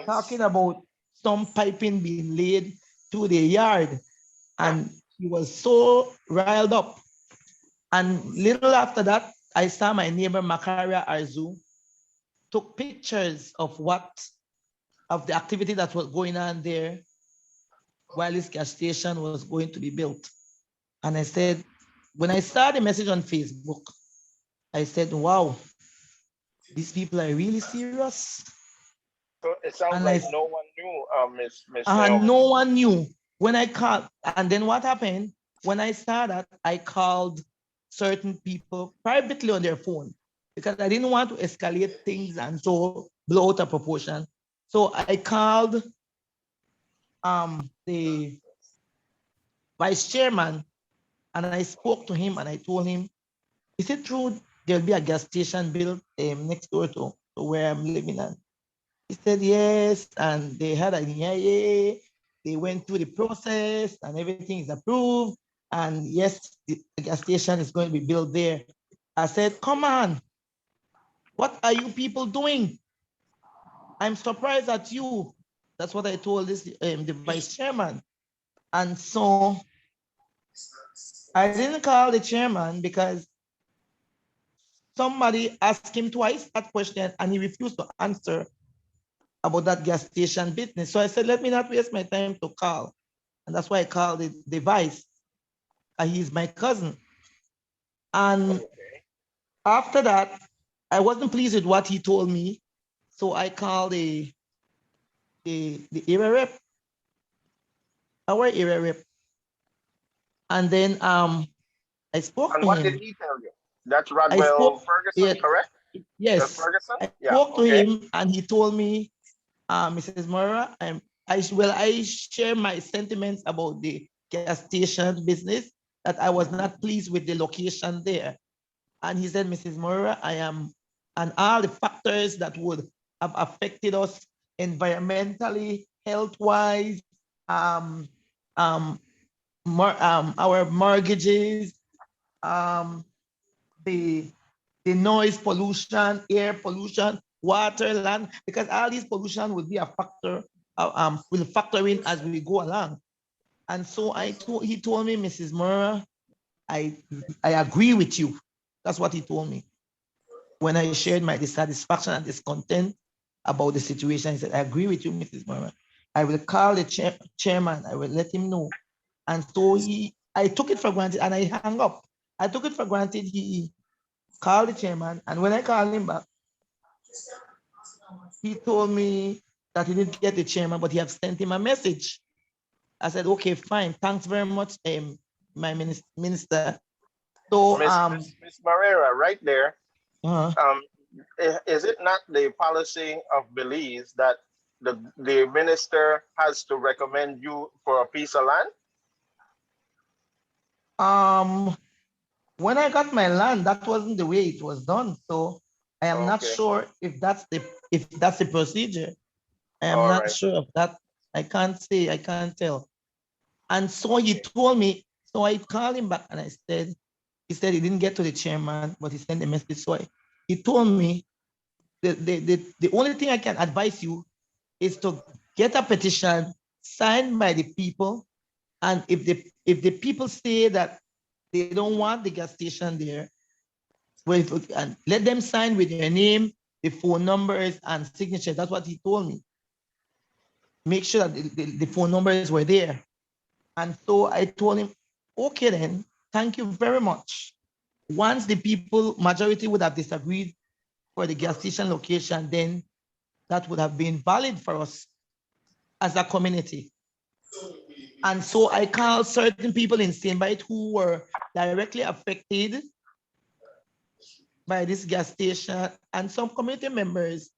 talking about some piping being laid to the yard. And he was so riled up. And little after that, I saw my neighbor Makaria Arzu took pictures of the activity that was going on there while this gas station was going to be built. And I said, when I saw the message on Facebook, I said, wow, these people are really serious. So it sounds And like no one knew, Miss no one knew. When I called, and then what happened, when I saw that, I called certain people privately on their phone because I didn't want to escalate things and so blow out of proportion. So I called the vice chairman and I spoke to him and I told him, is it true there'll be a gas station built next door to where I'm living at? He said yes, and they had an EIA, they went through the process and everything is approved. And yes, the gas station is going to be built there. I said, come on, what are you people doing? I'm surprised at you. That's what I told the vice chairman. And so I didn't call the chairman because somebody asked him twice that question and he refused to answer about that gas station business. So I said, let me not waste my time to call. And that's why I called the vice. He's my cousin. And after that, I wasn't pleased with what he told me. So I called the area rep, our area rep. And then I spoke And to what him. did he tell you? That's Rodwell Ferguson, correct? Yes. Ferguson? I spoke to him and he told me, Mrs. Mora, I share my sentiments about the gas station business, that I was not pleased with the location there. And he said, Mrs. Mora, and all the factors that would have affected us environmentally, health-wise, our mortgages, the noise pollution, air pollution, water, land, because all these pollution will be a factor, will factor in as we go along. And so he told me, Mrs. Murrah, I agree with you. That's what he told me. When I shared my dissatisfaction and discontent about the situation, he said, I agree with you, Mrs. Murrah. I will call the chairman, I will let him know. And so I took it for granted and I hung up. I took it for granted he called the chairman, and when I called him back, he told me that he didn't get the chairman, but he have sent him a message. I said, okay, fine. Thanks very much, my minister. So, Miss Marrera, right there. uh, Is it not the policy of Belize that the minister has to recommend you for a piece of land? when I got my land, that wasn't the way it was done. So I am not Okay. sure if that's the procedure. I am All not right. sure of that. I can't say, I can't tell. And so he told me, so I called him back and I said, he said he didn't get to the chairman, but he sent a message. So he told me the only thing I can advise you is to get a petition signed by the people. And if the people say that they don't want the gas station there, well, and let them sign with their name, the phone numbers and signatures. That's what he told me. Make sure that the phone numbers were there. And so I told him, okay then, thank you very much. Once the people, majority would have disagreed for the gas station location, then that would have been valid for us as a community. And so I called certain people in Seine who were directly affected by this gas station and some community members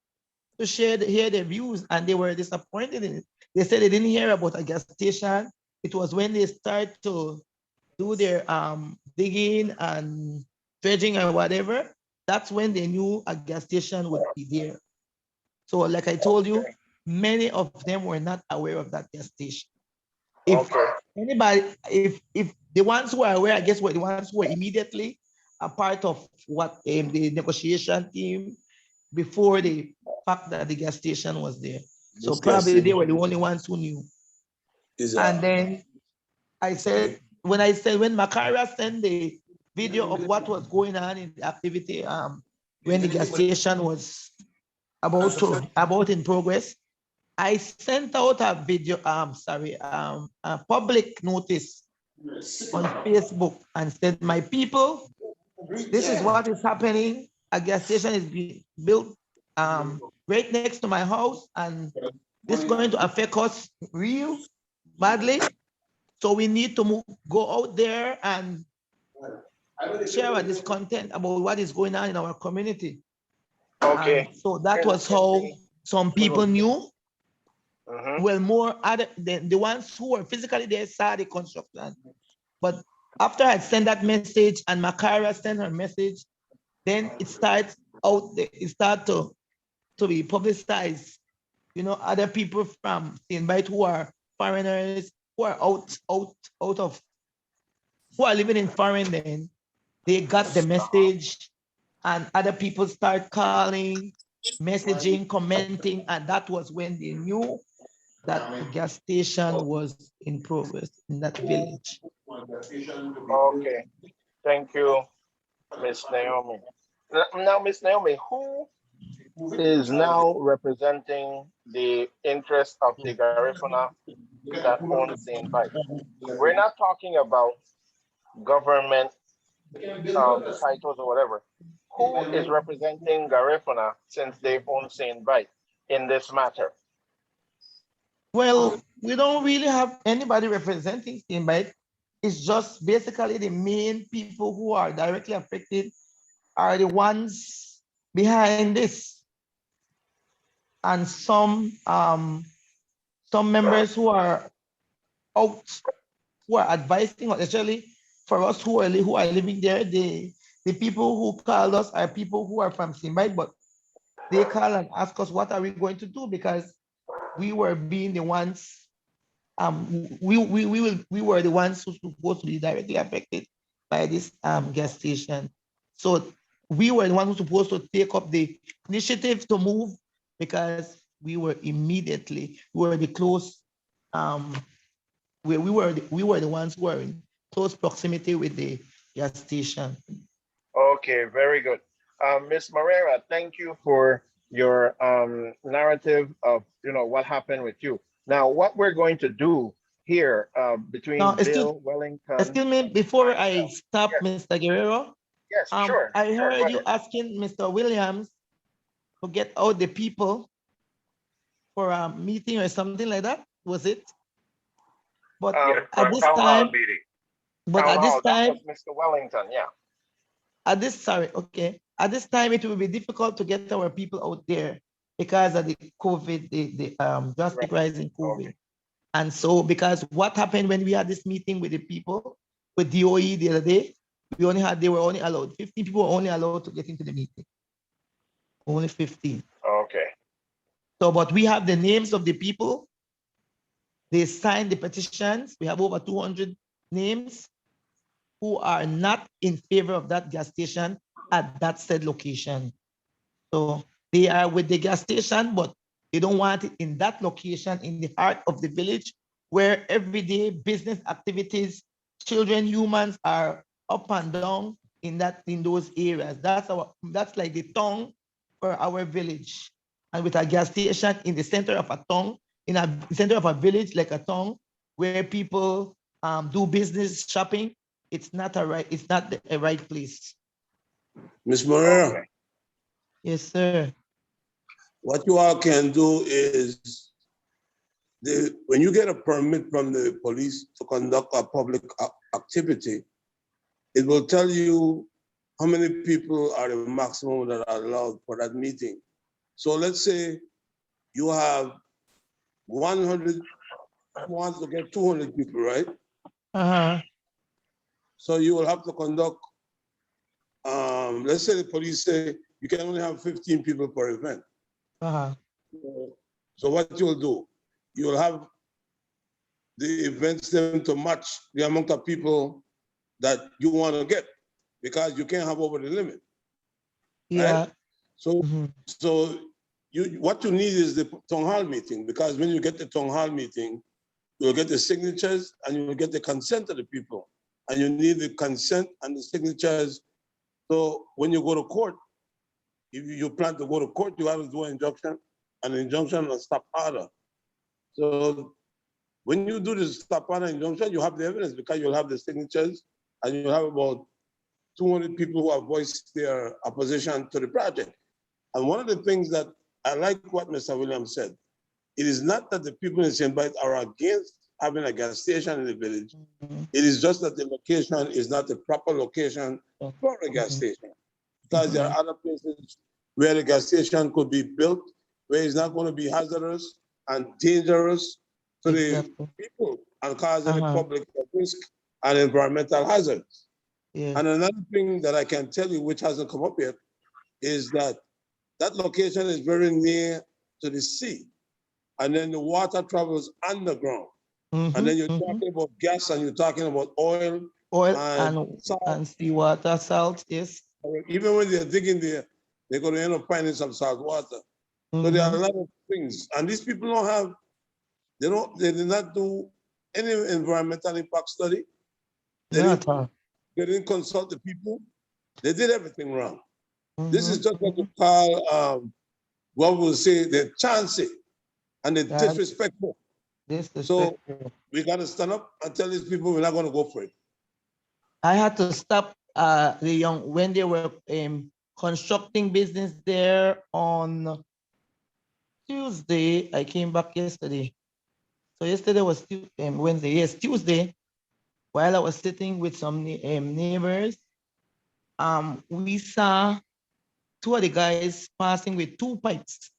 to hear their views, and they were disappointed in it. They said they didn't hear about a gas station. It was when they start to do their digging and dredging or whatever, that's when they knew a gas station would be there. So like I told you, many of them were not aware of that gas station. If anybody, if the ones who are aware, I guess were the ones who were immediately a part of what the negotiation team before the fact that the gas station was there. So This probably they gas were the only ones who knew. is And then I said, when Macaria sent the video of what was going on in the activity, when the gas station was about in progress, I sent out a video, a public notice on Facebook and said, my people, this is what is happening. A gas station is being built right next to my house, and this is going to affect us real badly. So we need to go out there and share this content about what is going on in our community. Okay. And so that was how some people knew. Well, more other than the ones who were physically there saw the construction. But after I sent that message and Makara sent her message, then it starts out. It started to be publicized. You know, other people from Seine who are foreigners, who are out of, who are living in foreign, then they got the message, and other people start calling, messaging, commenting, and that was when they knew that the gas station was in progress in that village. Okay. Thank you, Miss Naomi. Now, Miss Naomi, who is now representing the interest of the Garifuna that owns the invite? We're not talking about government titles or whatever. Who is representing Garifuna since they own the invite in this matter? Well, we don't really have anybody representing Seine. It's just basically the main people who are directly affected are the ones behind this. And some members who are out, who are advising, especially for us who are living there, the people who call us are people who are from Seine, but they call and ask us, what are we going to do? Because we were being the ones, we were the ones who were supposed to be directly affected by this gas station. So we were the ones who were supposed to take up the initiative to move, because we were the close, we were the ones who were in close proximity with the gas station. Okay, very good. Ms. Marrera, thank you for your narrative of what happened with you. Now, what we're going to do here between Bill Wellington. Excuse me, before I stop, yes. Mr. Guerrero. Yes, sure. I heard you asking Mr. Williams to get out the people for a meeting or something like that, was it? But Yes, for at a this town hall time, meeting. but Town at this hall, that time, was Mr. Wellington, yeah. At this time, it will be difficult to get our people out there because of the COVID, the drastic Right. rise in COVID. Okay. And so, because what happened when we had this meeting with the people, with DOE the other day, they were only allowed, 15 people were only allowed to get into the meeting. Only 15. Okay. So, but we have the names of the people. They signed the petitions. We have over 200 names who are not in favor of that gas station at that said location. So they are with the gas station, but they don't want it in that location in the heart of the village where everyday business activities, children, humans are up and down in those areas. That's like the tongue for our village. And with a gas station in the center of a tongue, in a center of a village like a tongue where people do business shopping, it's not a right place. Ms. Morera, Okay. Yes, sir. what you all can do is when you get a permit from the police to conduct a public activity, it will tell you how many people are the maximum that are allowed for that meeting. So let's say you have 100, wants to get 200 people, right? Uh-huh. So you will have to conduct, let's say the police say you can only have 15 people per event. Uh-huh. So what you'll do, you'll have the events them to match the amount of people that you want to get, because you can't have over the limit. Yeah. Right? So, Mhm. so what you need is the town hall meeting, because when you get the town hall meeting, you'll get the signatures and you will get the consent of the people. And you need the consent and the signatures. So when you go to court, if you plan to go to court, you have to do an injunction and a stop order. So when you do the stop order injunction, you have the evidence because you'll have the signatures and you'll have about 200 people who have voiced their opposition to the project. And one of the things that I like what Mr. Williams said, it is not that the people in St. Bight are against having a gas station in the village. Mhm. It is just that the location is not the proper location for a gas Mhm. station. Because there are other places where the gas station could be built, where it's not going to be hazardous and dangerous to the Exactly. people and cause any Uh-huh. public risk and environmental hazards. Yeah. And another thing that I can tell you, which hasn't come up yet, is that that location is very near to the sea. And then the water travels underground. And then you're Mhm. talking about gas and you're talking about oil Oil and salt. and seawater, salt, yes. Even when they're digging there, they're going to end up finding some salt water. So there are a Mhm. lot of things. And these people don't have, they did not do any environmental impact study. They Not didn't, at all. they didn't consult the people. They did everything wrong. This is Mhm. just what you call, what we'll say, the chancy and the That's disrespectful. disrespectful. So we got to stand up and tell these people we're not going to go for it. I had to stop the young when they were constructing business there on Tuesday. I came back yesterday. So yesterday was Wednesday. Yes, Tuesday. While I was sitting with some neighbors, we saw two of the guys passing with two pipes,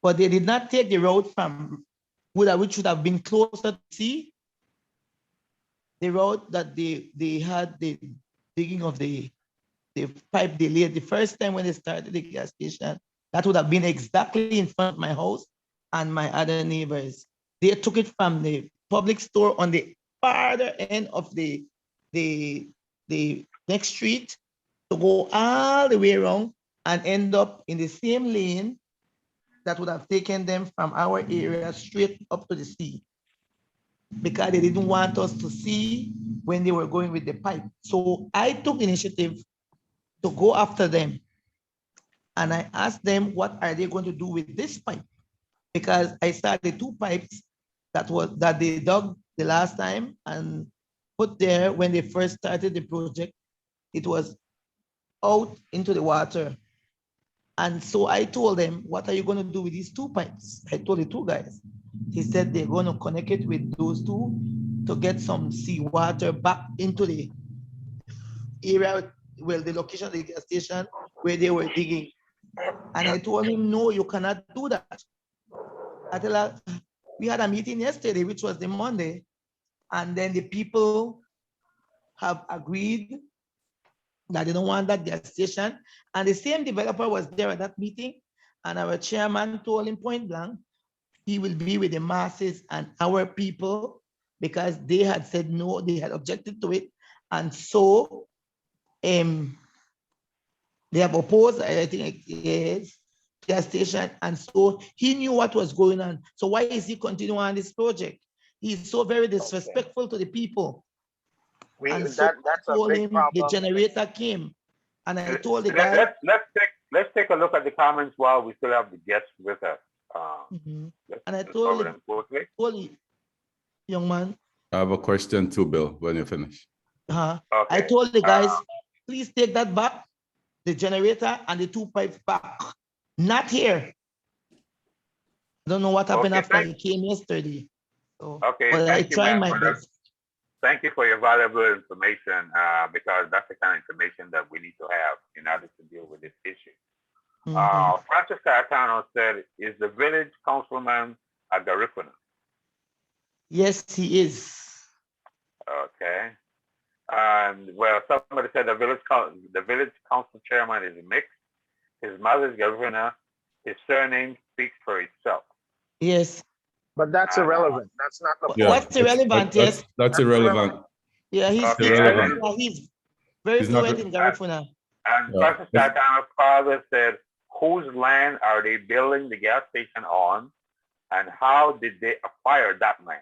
but they did not take the road from which should have been closer to sea. The road that they had the digging of the pipe they laid the first time when they started the gas station, that would have been exactly in front of my house and my other neighbors. They took it from the public store on the farther end of the next street to go all the way around and end up in the same lane that would have taken them from our area straight up to the sea, because they didn't want us to see when they were going with the pipe. So I took initiative to go after them. And I asked them, what are they going to do with this pipe? Because I saw the two pipes that they dug the last time and put there when they first started the project. It was out into the water. And so I told them, what are you going to do with these 2 pipes? I told the 2 guys. He said they're going to connect it with those 2 to get some seawater back into the area, well, the location of the gas station where they were digging. And I told him, no, you cannot do that. I tell her, we had a meeting yesterday, which was the Monday, and then the people have agreed that they don't want that gas station. And the same developer was there at that meeting, and our chairman told him point blank, he will be with the masses and our people, because they had said no, they had objected to it. And so they have opposed, I think it is, gas station. And so he knew what was going on. So why is he continuing on this project? He's so very disrespectful to the people. And so That's a told big him problem. the generator came, and I told the guy. Let's take a look at the comments while we still have the guests with us. And I told him, young man. I have a question too, Bill, when you finish. Okay. I told the guys, please take that back, the generator and the 2 pipes back. Not here. I don't know what happened after he came yesterday. So, okay, but I tried my best. Thank you for your valuable information, because that's the kind of information that we need to have in order to deal with this issue. Francis Caetano said, is the village councilman a Garifuna? Yes, he is. Okay. And well, somebody said the village council chairman is mixed. His mother's Garifuna. His surname speaks for itself. Yes. But that's irrelevant. That's not the point. What's irrelevant? Yes. That's irrelevant. Yeah, he's very fluent in Garifuna. And Francis Caetano's father said, whose land are they building the gas station on, and how did they acquire that land?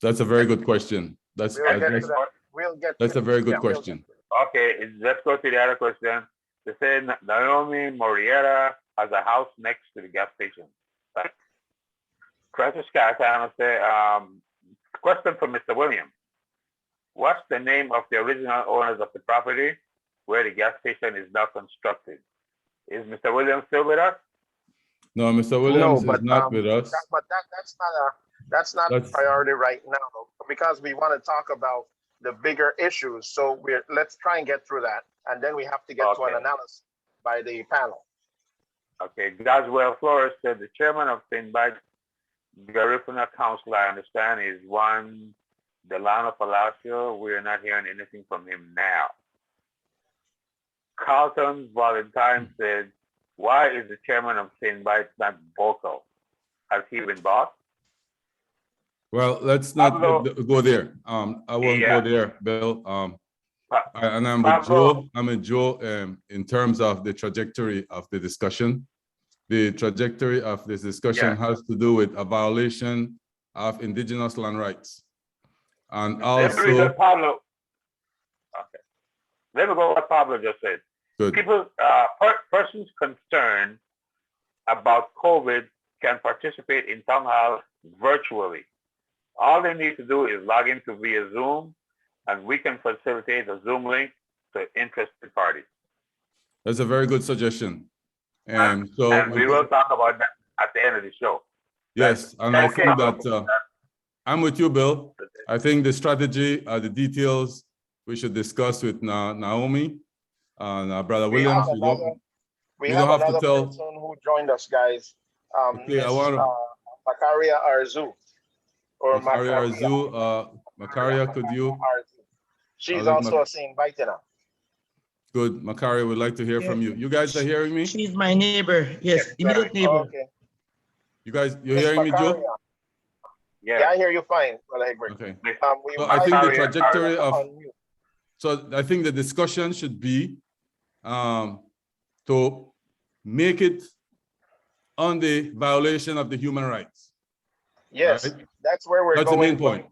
That's a very good question. That's a very good question. Okay, let's go to the other question. They said Naomi Moriera has a house next to the gas station. Francis Caetano said, question for Mr. Williams. What's the name of the original owners of the property where the gas station is now constructed? Is Mr. Williams still with us? No, Mr. Williams is not with us. But that's not a priority right now, because we want to talk about the bigger issues. So let's try and get through that, and then we have to get to an analysis by the panel. Okay, Goswell Flores said the chairman of St. Bight Garifuna Council, I understand, is one Delano Palacio. We are not hearing anything from him now. Carlton Valentine said, why is the chairman of St. Bight not vocal? Has he been bought? Well, let's not go there. I won't go there, Bill. And I'm with Joe. I'm with Joe in terms of the trajectory of the discussion. The trajectory of this discussion has to do with a violation of indigenous land rights. And also, Pablo. Okay. Let me go what Pablo just said. Good. People, persons concerned about COVID can participate in town hall virtually. All they need to do is log into via Zoom, and we can facilitate a Zoom link to interested parties. That's a very good suggestion. And we will talk about that at the end of the show. Yes, and I think that I'm with you, Bill. I think the strategy, the details, we should discuss with Naomi and Brother Williams. We have another person who joined us, guys. Okay, I want Macaria Arzu. Or Macaria Arzu. Macaria, could you? She's also a St. Bight now. Good. Macaria would like to hear from you. You guys are hearing me? She's my neighbor. Yes, immediate neighbor. Okay. You guys, you're hearing me, Joe? Yeah, I hear you fine, Brother Egbert. Okay. So I think the trajectory of, so I think the discussion should be to make it on the violation of the human rights. Yes, right? That's where we're going. That's the main point.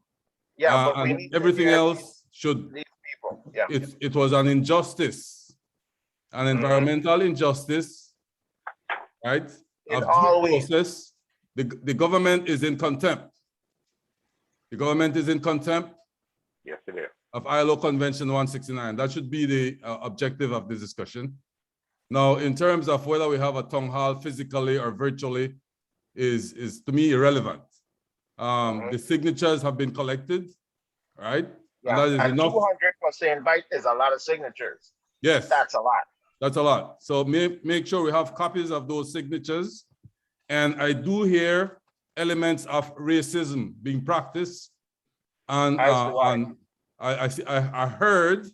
Yeah, but we need everything else should. These people. Yeah. It was an injustice, an environmental injustice, right? In all ways. Process. The government is in contempt. The government is in contempt. Yes, it is. Of ILO Convention 169. That should be the objective of this discussion. Now, in terms of whether we have a town hall physically or virtually is to me irrelevant. The signatures have been collected, right? Yeah, and that is and enough. 200 for Seine Bight is a lot of signatures. Yes. That's a lot. That's a lot. So make sure we have copies of those signatures. And I do hear elements of racism being practiced. And I heard,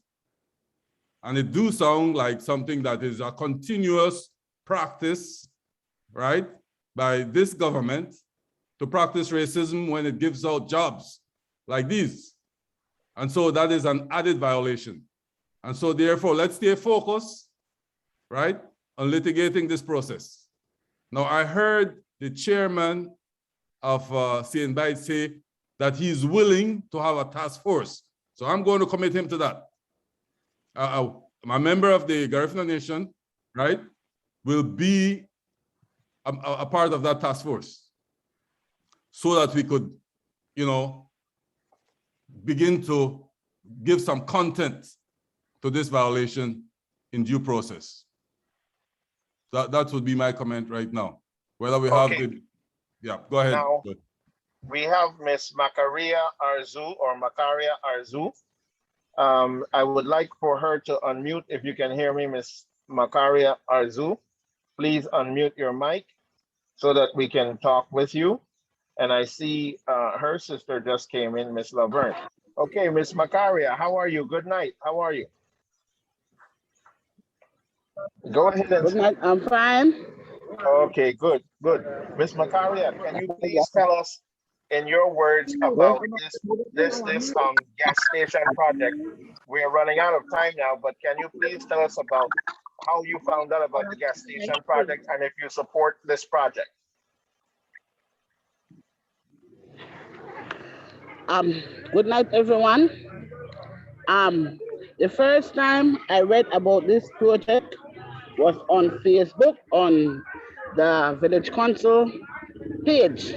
and it do sound like something that is a continuous practice, right, by this government to practice racism when it gives out jobs like these. And so that is an added violation. And so therefore, let's stay focused, right, on litigating this process. Now, I heard the chairman of Seine Bight say that he's willing to have a task force. So I'm going to commit him to that. I'm a member of the Garifuna Nation, right, will be a part of that task force so that we could, you know, begin to give some content to this violation in due process. That would be my comment right now. Whether we have the, yeah, go ahead. Now, we have Miss Macaria Arzu or Macaria Arzu. I would like for her to unmute. If you can hear me, Miss Macaria Arzu, please unmute your mic so that we can talk with you. And I see her sister just came in, Miss Laverne. Okay, Miss Macaria, how are you? Good night. How are you? Go ahead and good night. I'm fine. Okay, good, good. Miss Macaria, can you please tell us in your words about this gas station project? We are running out of time now, but can you please tell us about how you found out about the gas station project and if you support this project? Good night, everyone. The first time I read about this project was on Facebook on the Village Council page.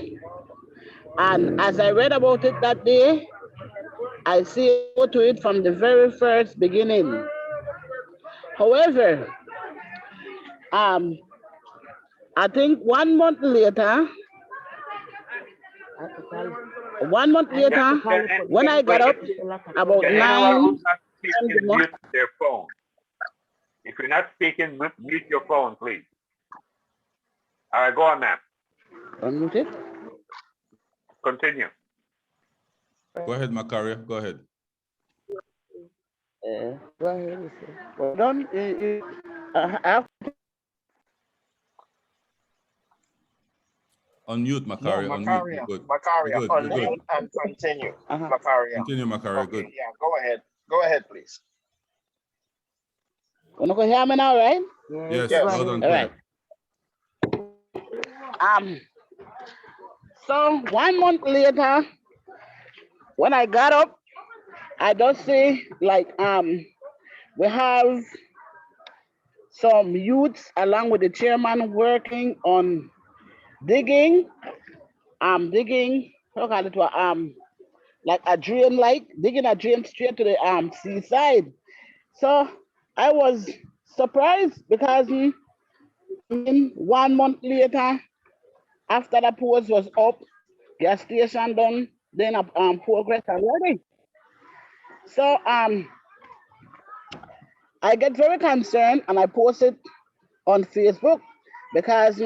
And as I read about it that day, I see to it from the very first beginning. However, I think 1 month later, when I got up about 9, mute their phone. If you're not speaking, mute your phone, please. All right, go on, ma'am. Unmute it. Continue. Go ahead, Macaria. Go ahead. Go ahead. Well done. Unmute, Macaria. No, Macaria. Good. Macaria, Good. unmute and continue. Macaria. Continue, Macaria. Okay, Good. yeah, go ahead. Go ahead, please. You can hear me now, right? Yes, Yes. loud and All clear. right. So 1 month later, when I got up, I just see like we have some youths along with the chairman working on digging, how call it, like a drain, like digging a drain straight to the seaside. So I was surprised because 1 month later, after the post was up, gas station done, then progress already. So I get very concerned and I post it on Facebook because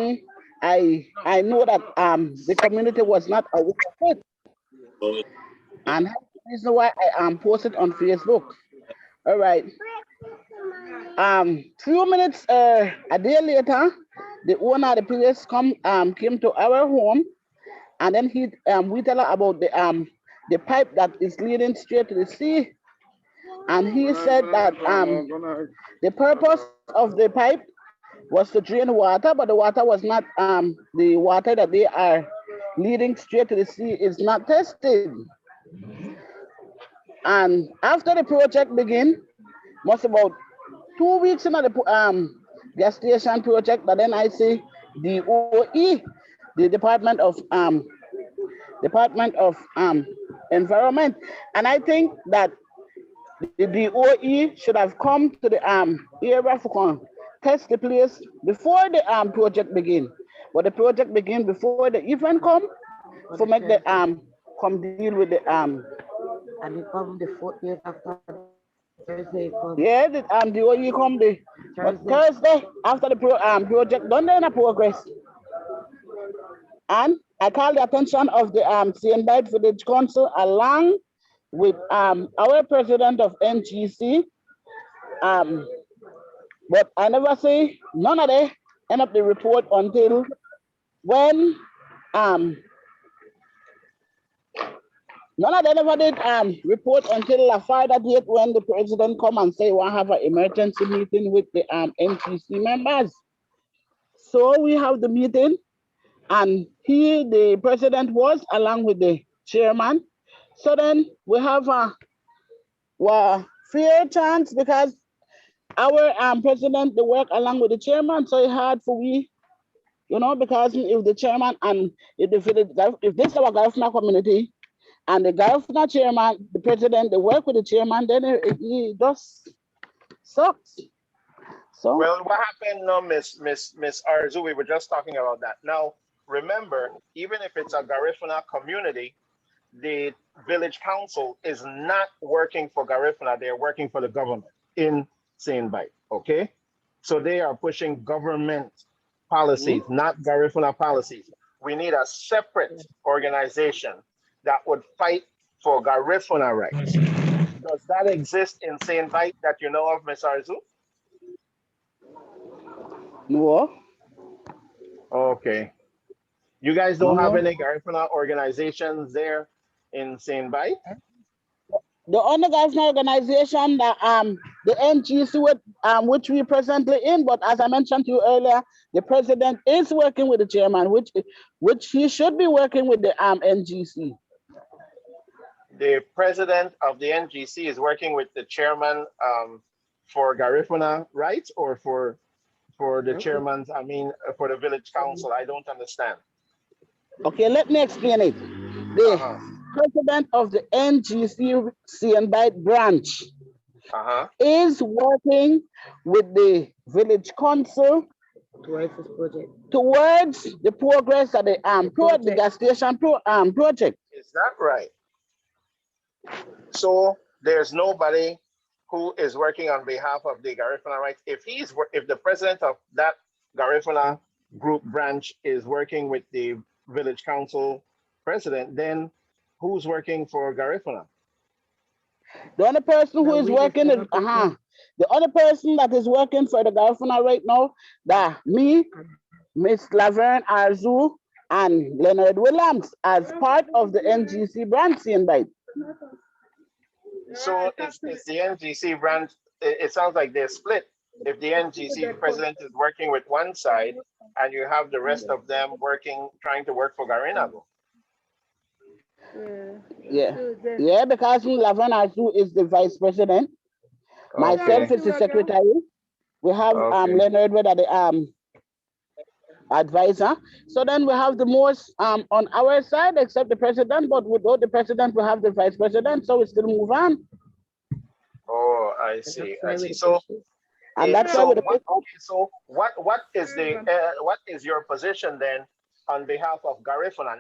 I know that the community was not aware of it. And that's the reason why I posted on Facebook. All right. Few minutes a day later, the owner of the place came to our home, and then we tell her about the pipe that is leading straight to the sea. And he said that the purpose of the pipe was to drain water, but the water was not the water that they are leading straight to the sea is not tested. And after the project began, most about 2 weeks into the gas station project, but then I see the OE, the Department of Environment, and I think that the DOE should have come to the area for test the place before the project begin. But the project begin before the event come for make the come deal with the And it come the 4 days after Thursday come. yeah, the OE come the Thursday after the project done in a progress. And I call the attention of the Seine Bight Village Council along with our president of NGC. But I never say none of them end up the report until when none of them ever did report until a Friday date when the president come and say we'll have an emergency meeting with the NGC members. So we have the meeting, and the president was along with the chairman. So then we have a fair chance because our president they work along with the chairman, so it's hard for we, because if the chairman and if this is our Garifuna community and the Garifuna chairman, the president, they work with the chairman, then it just sucks. So well, what happened now, Miss Arzu, we were just talking about that. Now, remember, even if it's a Garifuna community, the village council is not working for Garifuna, they're working for the government in Seine Bight, okay? So they are pushing government policies, not Garifuna policies. We need a separate organization that would fight for Garifuna rights. Does that exist in Seine Bight that you know of, Ms. Arzu? no. Okay. You guys don't have any Garifuna organizations there in Seine Bight? The only Garifuna organization that the NGC with, which we presently in, but as I mentioned to you earlier, the president is working with the chairman, which he should be working with the NGC. The president of the NGC is working with the chairman for Garifuna rights or for the chairman's, for the village council. I don't understand. Okay, let me explain it. The president of the NGC Seine Bight branch is working with the village council Towards this project. towards the progress of the the gas station project. Is that right? So there's nobody who is working on behalf of the Garifuna rights. If the president of that Garifuna group branch is working with the village council president, then who's working for Garifuna? The only person who is working is the other person that is working for the Garifuna right now, that me, Miss Laverne Arzu, and Leonard Williams as part of the NGC branch in Bight. So it's the NGC branch. It sounds like they're split. If the NGC president is working with one side and you have the rest of them trying to work for Garinago. Yeah, because Laverne Arzu is the vice president. Myself is the secretary. We have Leonard with the advisor. So then we have the most on our side except the president, but without the president we have the vice president, so we still move on. Oh, I see. So and that's so what is your position then on behalf of Garifuna,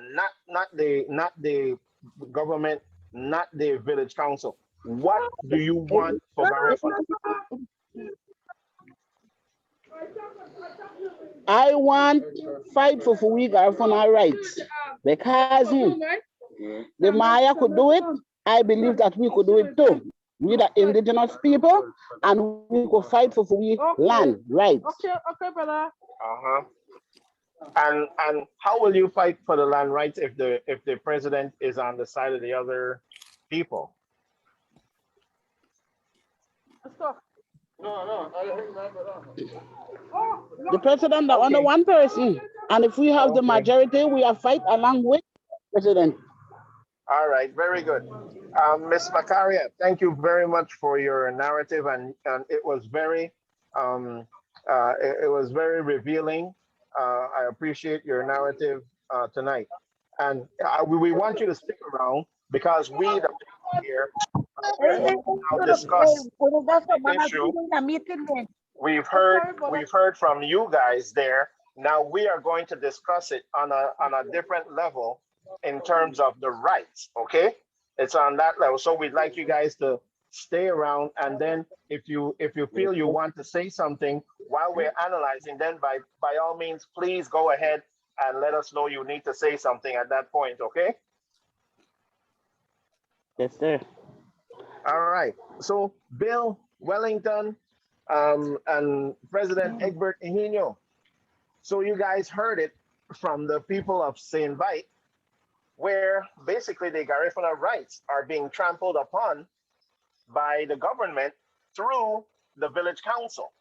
not the government, not the village council? What do you want for Garifuna? I want fight for we Garifuna rights because the Maya could do it. I believe that we could do it too. We the indigenous people, and we could fight for we land rights. Okay, brother. And how will you fight for the land rights if the president is on the side of the other people? The president is only one person, and if we have the majority, we are fight along with the president. All right, very good. Ms. Macaria, thank you very much for your narrative, and it was very revealing. I appreciate your narrative tonight, and we want you to stick around because we the people here now discuss the issue we've heard from you guys there. Now we are going to discuss it on a different level in terms of the rights. Okay, it's on that level. So we'd like you guys to stay around, and then if you feel you want to say something while we're analyzing, then by all means, please go ahead and let us know you need to say something at that point. Okay. Yes, sir. All right. So Bill Wellington and President Egbert Ehino. So you guys heard it from the people of Seine, where basically the Garifuna rights are being trampled upon by the government through the village council.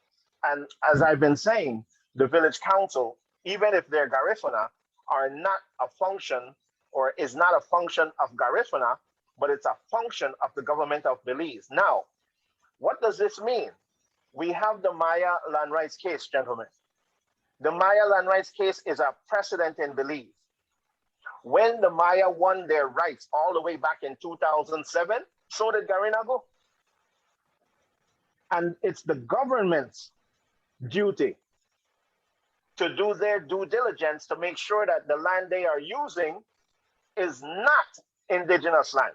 And as I've been saying, the village council, even if they're Garifuna, are not a function or is not a function of Garifuna, but it's a function of the government of Belize. Now, what does this mean? We have the Maya land rights case, gentlemen. The Maya land rights case is a precedent in Belize. When the Maya won their rights all the way back in 2007, so did Garinago. And it's the government's duty to do their due diligence to make sure that the land they are using is not indigenous land.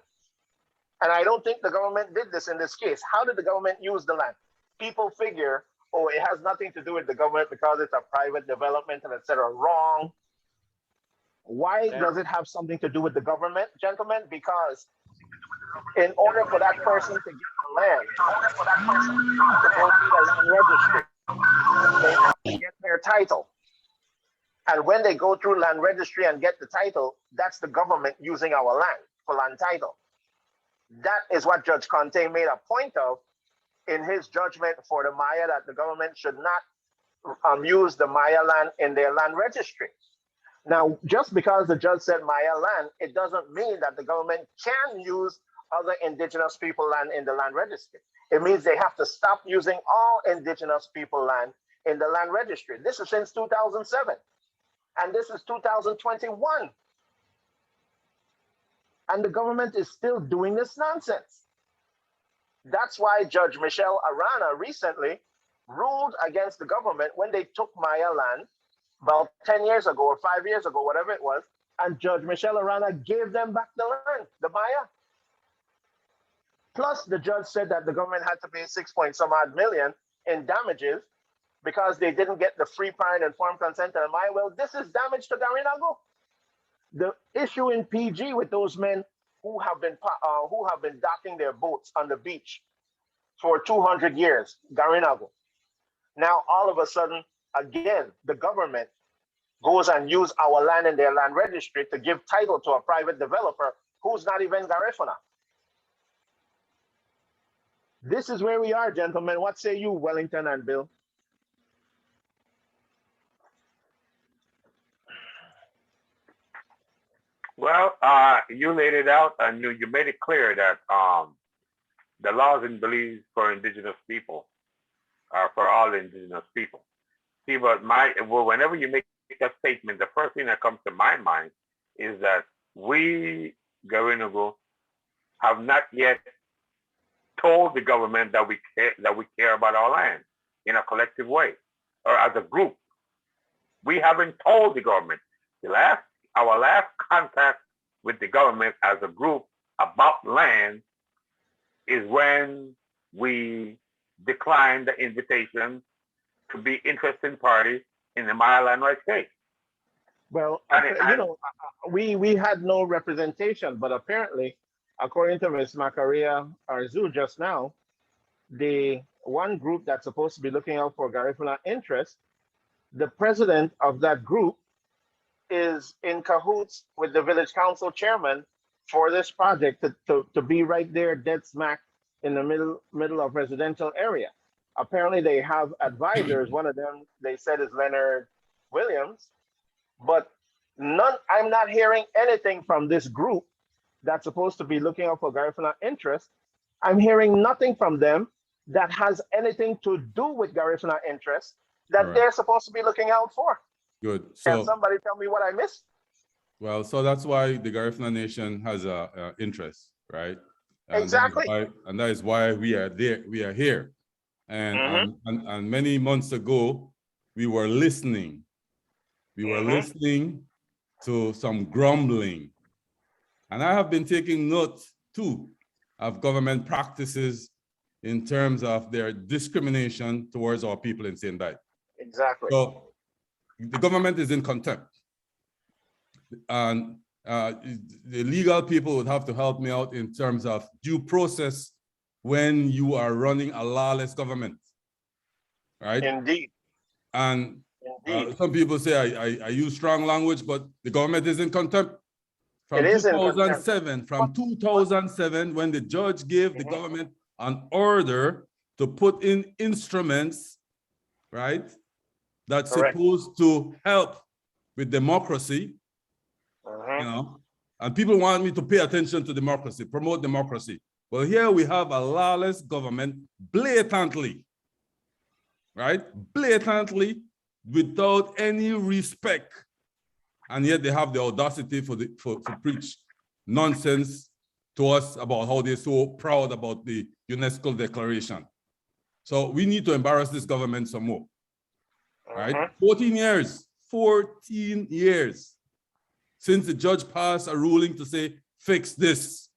And I don't think the government did this in this case. How did the government use the land? People figure, oh, it has nothing to do with the government because it's a private development and etc. Wrong. Why does it have something to do with the government, gentlemen? Because in order for that person to get the land, to go to the land registry, they have to get their title. And when they go through land registry and get the title, that's the government using our land for land title. That is what Judge Conte made a point of in his judgment for the Maya, that the government should not use the Maya land in their land registry. Now, just because the judge said Maya land, it doesn't mean that the government can use other indigenous people land in the land registry. It means they have to stop using all indigenous people land in the land registry. This is since 2007, and this is 2021. And the government is still doing this nonsense. That's why Judge Michelle Arana recently ruled against the government when they took Maya land about 10 years ago or 5 years ago, whatever it was, and Judge Michelle Arana gave them back the land, the Maya. Plus, the judge said that the government had to pay 6-point-some odd million in damages because they didn't get the free, prior, and informed consent of the Maya. Well, this is damage to Garinago. The issue in PG with those men who have been docking their boats on the beach for 200 years, Garinago. Now, all of a sudden, again, the government goes and use our land in their land registry to give title to a private developer who's not even Garifuna. This is where we are, gentlemen. What say you, Wellington and Bill? Well, you laid it out, and you made it clear that the laws in Belize for indigenous people are for all indigenous people. See, but whenever you make a statement, the first thing that comes to my mind is that we, Garinago, have not yet told the government that we care about our land in a collective way or as a group. We haven't told the government. Our last contact with the government as a group about land is when we declined the invitation to be interested party in the Maya land rights case. Well, we had no representation, but apparently, according to Ms. Macaria Arzu just now, the one group that's supposed to be looking out for Garifuna interests, the president of that group is in cahoots with the village council chairman for this project to be right there dead smack in the middle of residential area. Apparently they have advisors. One of them, they said, is Leonard Williams, but I'm not hearing anything from this group that's supposed to be looking out for Garifuna interests. I'm hearing nothing from them that has anything to do with Garifuna interests that they're supposed to be looking out for. Good. Can somebody tell me what I missed? Well, so that's why the Garifuna Nation has a interest, right? And exactly. That is why we are there. We are here. And many months ago, we were listening. We were listening to some grumbling. And I have been taking note too of government practices in terms of their discrimination towards our people in Seine Bight. Exactly. So the government is in contempt. And the legal people would have to help me out in terms of due process when you are running a lawless government, right? Indeed. And some people say I use strong language, but the government is in contempt. From 2007, when the judge gave the government an order to put in instruments, right, that's supposed to help with democracy, you know, and people want me to pay attention to democracy, promote democracy. Well, here we have a lawless government blatantly, right? Blatantly, without any respect. And yet they have the audacity to preach nonsense to us about how they're so proud about the UNESCO declaration. So we need to embarrass this government some more, right? 14 years since the judge passed a ruling to say, fix this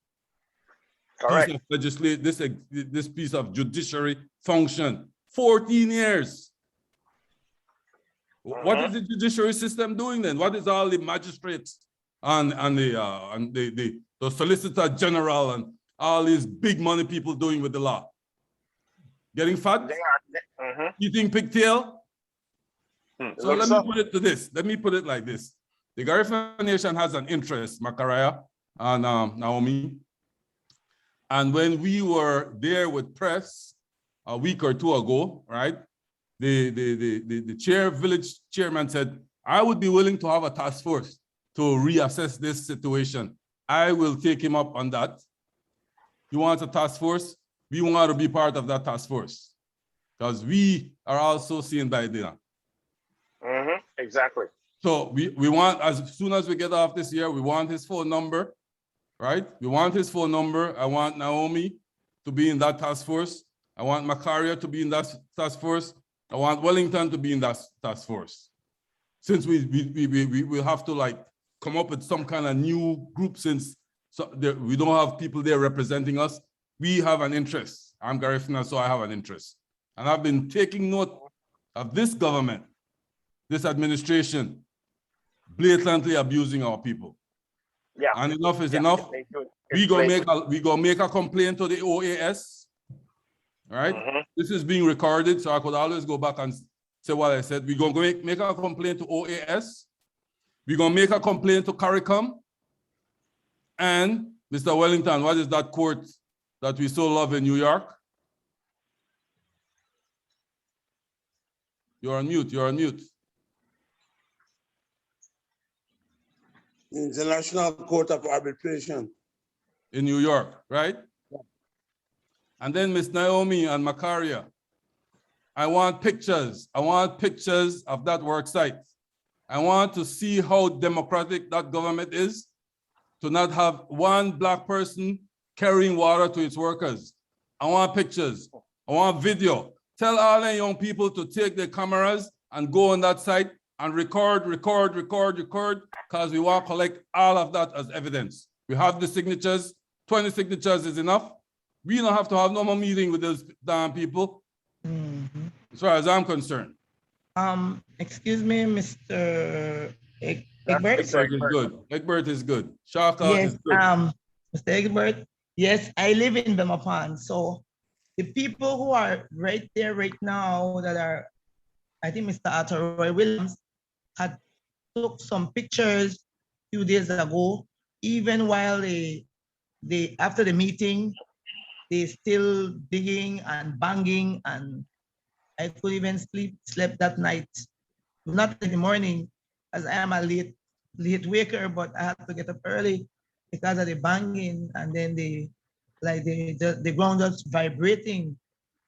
piece of legislation, this piece of judiciary function. 14 years. What is the judiciary system doing then? What is all the magistrates and the solicitor general and all these big money people doing with the law? Getting fat? Eating pigtail? So let me put it to this. Let me put it like this. The Garifuna Nation has an interest, Makaraya and Naomi. And when we were there with press a week or two ago, right? The village chairman said, I would be willing to have a task force to reassess this situation. I will take him up on that. He wants a task force. We want to be part of that task force because we are also seen by dinner. Exactly. So we want, as soon as we get off this year, we want his phone number, right? We want his phone number. I want Naomi to be in that task force. I want Macaria to be in that task force. I want Wellington to be in that task force. Since we will have to like come up with some kind of new group since we don't have people there representing us. We have an interest. I'm Garifuna, so I have an interest. And I've been taking note of this government, this administration, blatantly abusing our people. Yeah. And enough is enough. We gonna make a complaint to the OAS. All right, this is being recorded, so I could always go back and say what I said. We're going to make a complaint to OAS. We're going to make a complaint to CARICOM. And Mr. Wellington, what is that court that we so love in New York? You're on mute. You're on mute. International Court of Arbitration. In New York, right? And then Miss Naomi and Macaria, I want pictures. I want pictures of that work site. I want to see how democratic that government is to not have one black person carrying water to its workers. I want pictures. I want video. Tell all the young people to take their cameras and go on that site and record, because we want to collect all of that as evidence. We have the signatures. 20 signatures is enough. We don't have to have no more meeting with those damn people, as far as I'm concerned. Excuse me, Mr. Egbert. Egbert is good. Egbert is good. Shaka is good. Mr. Egbert, yes, I live in Bemapan. So the people who are right there right now that are, I think Mr. Arthur Roy Williams had took some pictures a few days ago, even while after the meeting, they still digging and banging, and I could even slept that night. Not in the morning, as I am a late waker, but I had to get up early because of the banging, and then the ground was vibrating.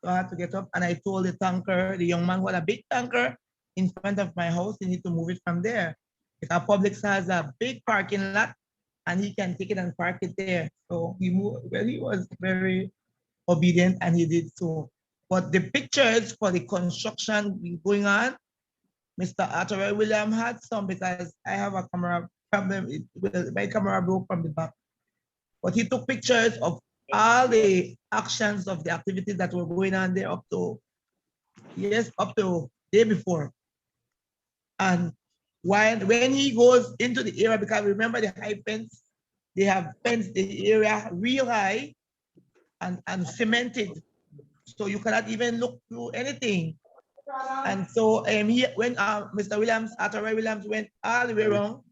So I had to get up, and I told the young man who had a big tanker in front of my house, he need to move it from there. Because Publix has a big parking lot, and he can take it and park it there. So he moved. Well, he was very obedient, and he did so. But the pictures for the construction going on, Mr. Arthur William had some because I have a camera problem. My camera broke from the back. But he took pictures of all the actions of the activities that were going on there up to day before. And when he goes into the area, because remember the high fence, they have fenced the area real high and cemented. So you cannot even look through anything. And so when Mr. Williams, Arthur Williams went all the way around,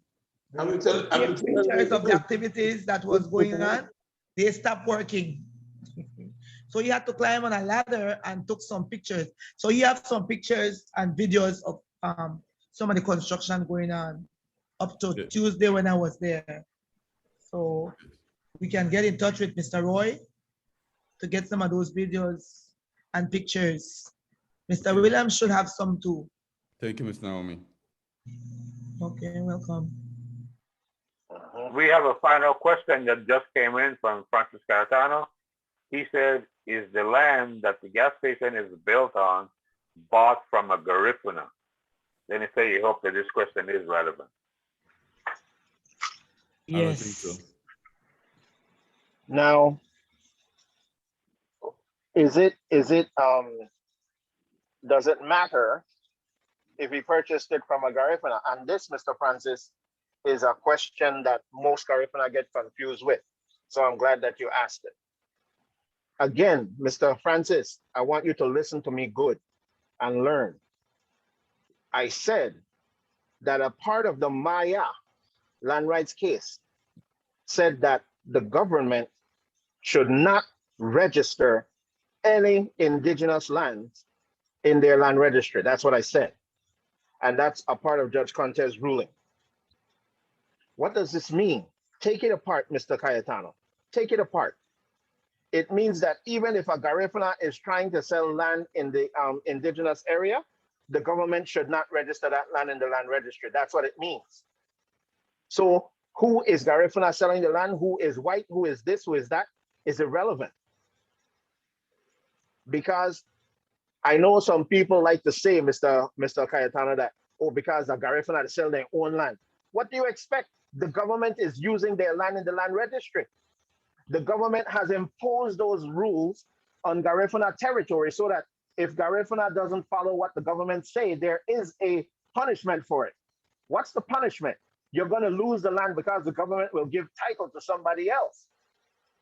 pictures of the activities that was going on, they stopped working. So he had to climb on a ladder and took some pictures. So he have some pictures and videos of some of the construction going on up to Tuesday when I was there. So we can get in touch with Mr. Roy to get some of those videos and pictures. Mr. Williams should have some too. Thank you, Ms. Naomi. Okay, welcome. We have a final question that just came in from Francis Caratano. He said, is the land that the gas station is built on bought from a Garifuna? Then he said he hoped that this question is relevant. Yes. I don't think so. Now, does it matter if he purchased it from a Garifuna? And this, Mr. Francis, is a question that most Garifuna get confused with. So I'm glad that you asked it. Again, Mr. Francis, I want you to listen to me good and learn. I said that a part of the Maya land rights case said that the government should not register any indigenous lands in their land registry. That's what I said. And that's a part of Judge Conte's ruling. What does this mean? Take it apart, Mr. Cayetano. Take it apart. It means that even if a Garifuna is trying to sell land in the indigenous area, the government should not register that land in the land registry. That's what it means. So who is Garifuna selling the land? Who is white? Who is this? Who is that? Is irrelevant. Because I know some people like to say, Mr. Cayetano, that, oh, because the Garifuna sell their own land. What do you expect? The government is using their land in the land registry. The government has imposed those rules on Garifuna territory so that if Garifuna doesn't follow what the government say, there is a punishment for it. What's the punishment? You're going to lose the land because the government will give title to somebody else.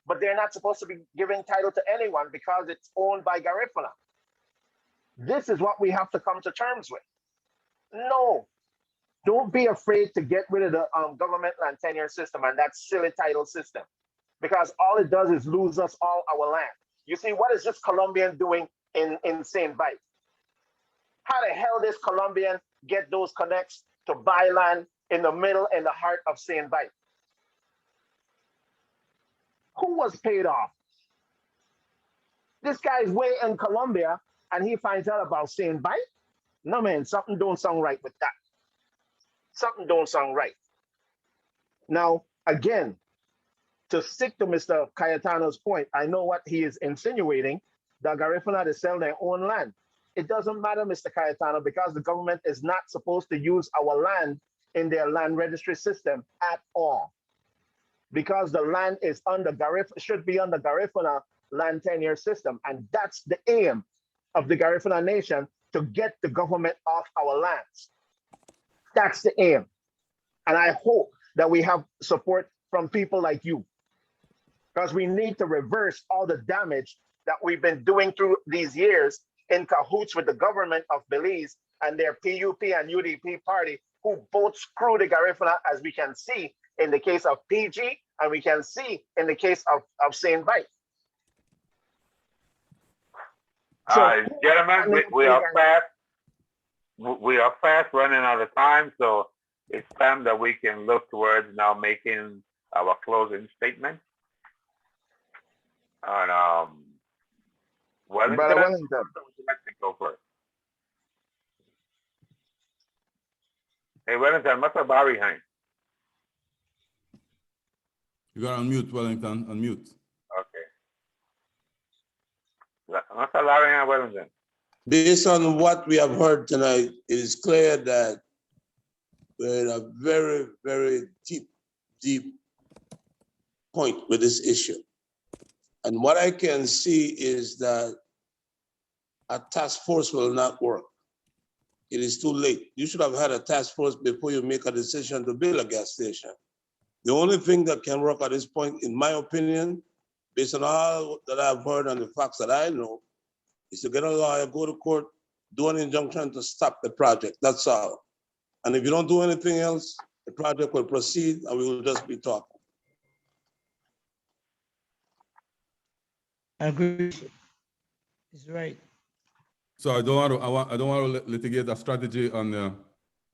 But they're not supposed to be giving title to anyone because it's owned by Garifuna. This is what we have to come to terms with. No, don't be afraid to get rid of the government land tenure system and that silly title system, because all it does is lose us all our land. You see, what is this Colombian doing in Seine Bight? How the hell does Colombian get those connects to buy land in the middle and the heart of Seine Bight? Who was paid off? This guy's way in Colombia and he finds out about Seine Bight? No, man, something don't sound right with that. Something don't sound right. Now, again, to stick to Mr. Cayetano's point, I know what he is insinuating, that Garifuna to sell their own land. It doesn't matter, Mr. Cayetano, because the government is not supposed to use our land in their land registry system at all. Because the land is under should be under Garifuna land tenure system. And that's the aim of the Garifuna Nation, to get the government off our lands. That's the aim. And I hope that we have support from people like you, because we need to reverse all the damage that we've been doing through these years in cahoots with the government of Belize and their PUP and UDP party, who both screw the Garifuna, as we can see in the case of PG, and we can see in the case of Seine Bight. Gentlemen, we are fast. We are fast running out of time, so it's time that we can look towards now making our closing statement. And Wellington, would you like to go first? Hey, Wellington, what's up, Barry Hine? You got to unmute, Wellington, unmute. Okay. Mr. Larry and Wellington. Based on what we have heard tonight, it is clear that we're in a very, very deep point with this issue. And what I can see is that a task force will not work. It is too late. You should have had a task force before you make a decision to build a gas station. The only thing that can work at this point, in my opinion, based on all that I've heard and the facts that I know, is to get a lawyer, go to court, do an injunction to stop the project. That's all. And if you don't do anything else, the project will proceed and we will just be talking. I agree. It's right. So I don't want to litigate a strategy on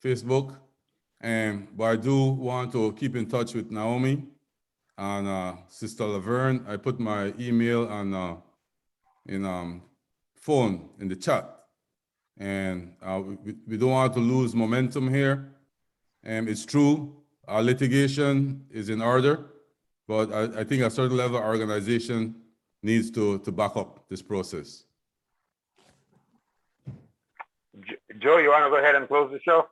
Facebook, but I do want to keep in touch with Naomi and Sister Laverne. I put my email on phone in the chat, and we don't want to lose momentum here. It's true, our litigation is in order, but I think a certain level of organization needs to back up this process. Joe, you want to go ahead and close the show?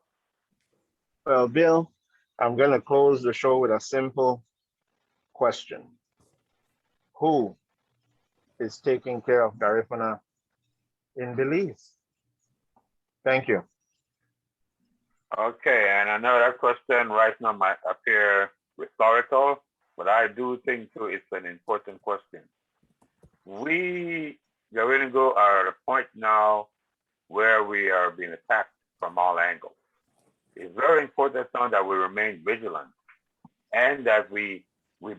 Well, Bill, I'm going to close the show with a simple question. Who is taking care of Garifuna in Belize? Thank you. Okay, and I know that question right now might appear rhetorical, but I do think too it's an important question. We, Garifuna, are at a point now where we are being attacked from all angles. It's very important now that we remain vigilant and that we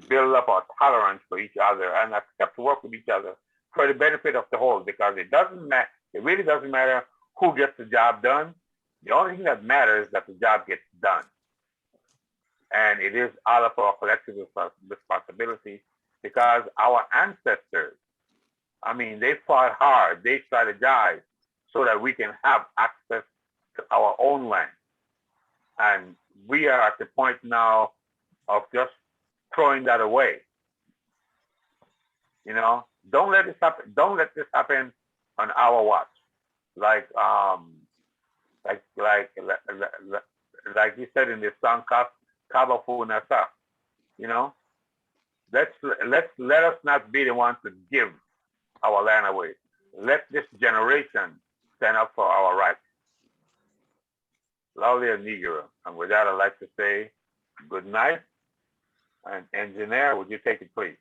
build up our tolerance for each other and accept to work with each other for the benefit of the whole, because it really doesn't matter who gets the job done. The only thing that matters is that the job gets done. And it is all of our collective responsibility, because our ancestors, I mean, they fought hard, they strategized so that we can have access to our own land. And we are at the point now of just throwing that away. You know, don't let this happen. Don't let this happen on our watch. Like you said in the song Garifuna, you know, let us not be the ones to give our land away. Let this generation stand up for our rights. Lovely and Negro. And with that, I'd like to say good night. And engineer, would you take it, please?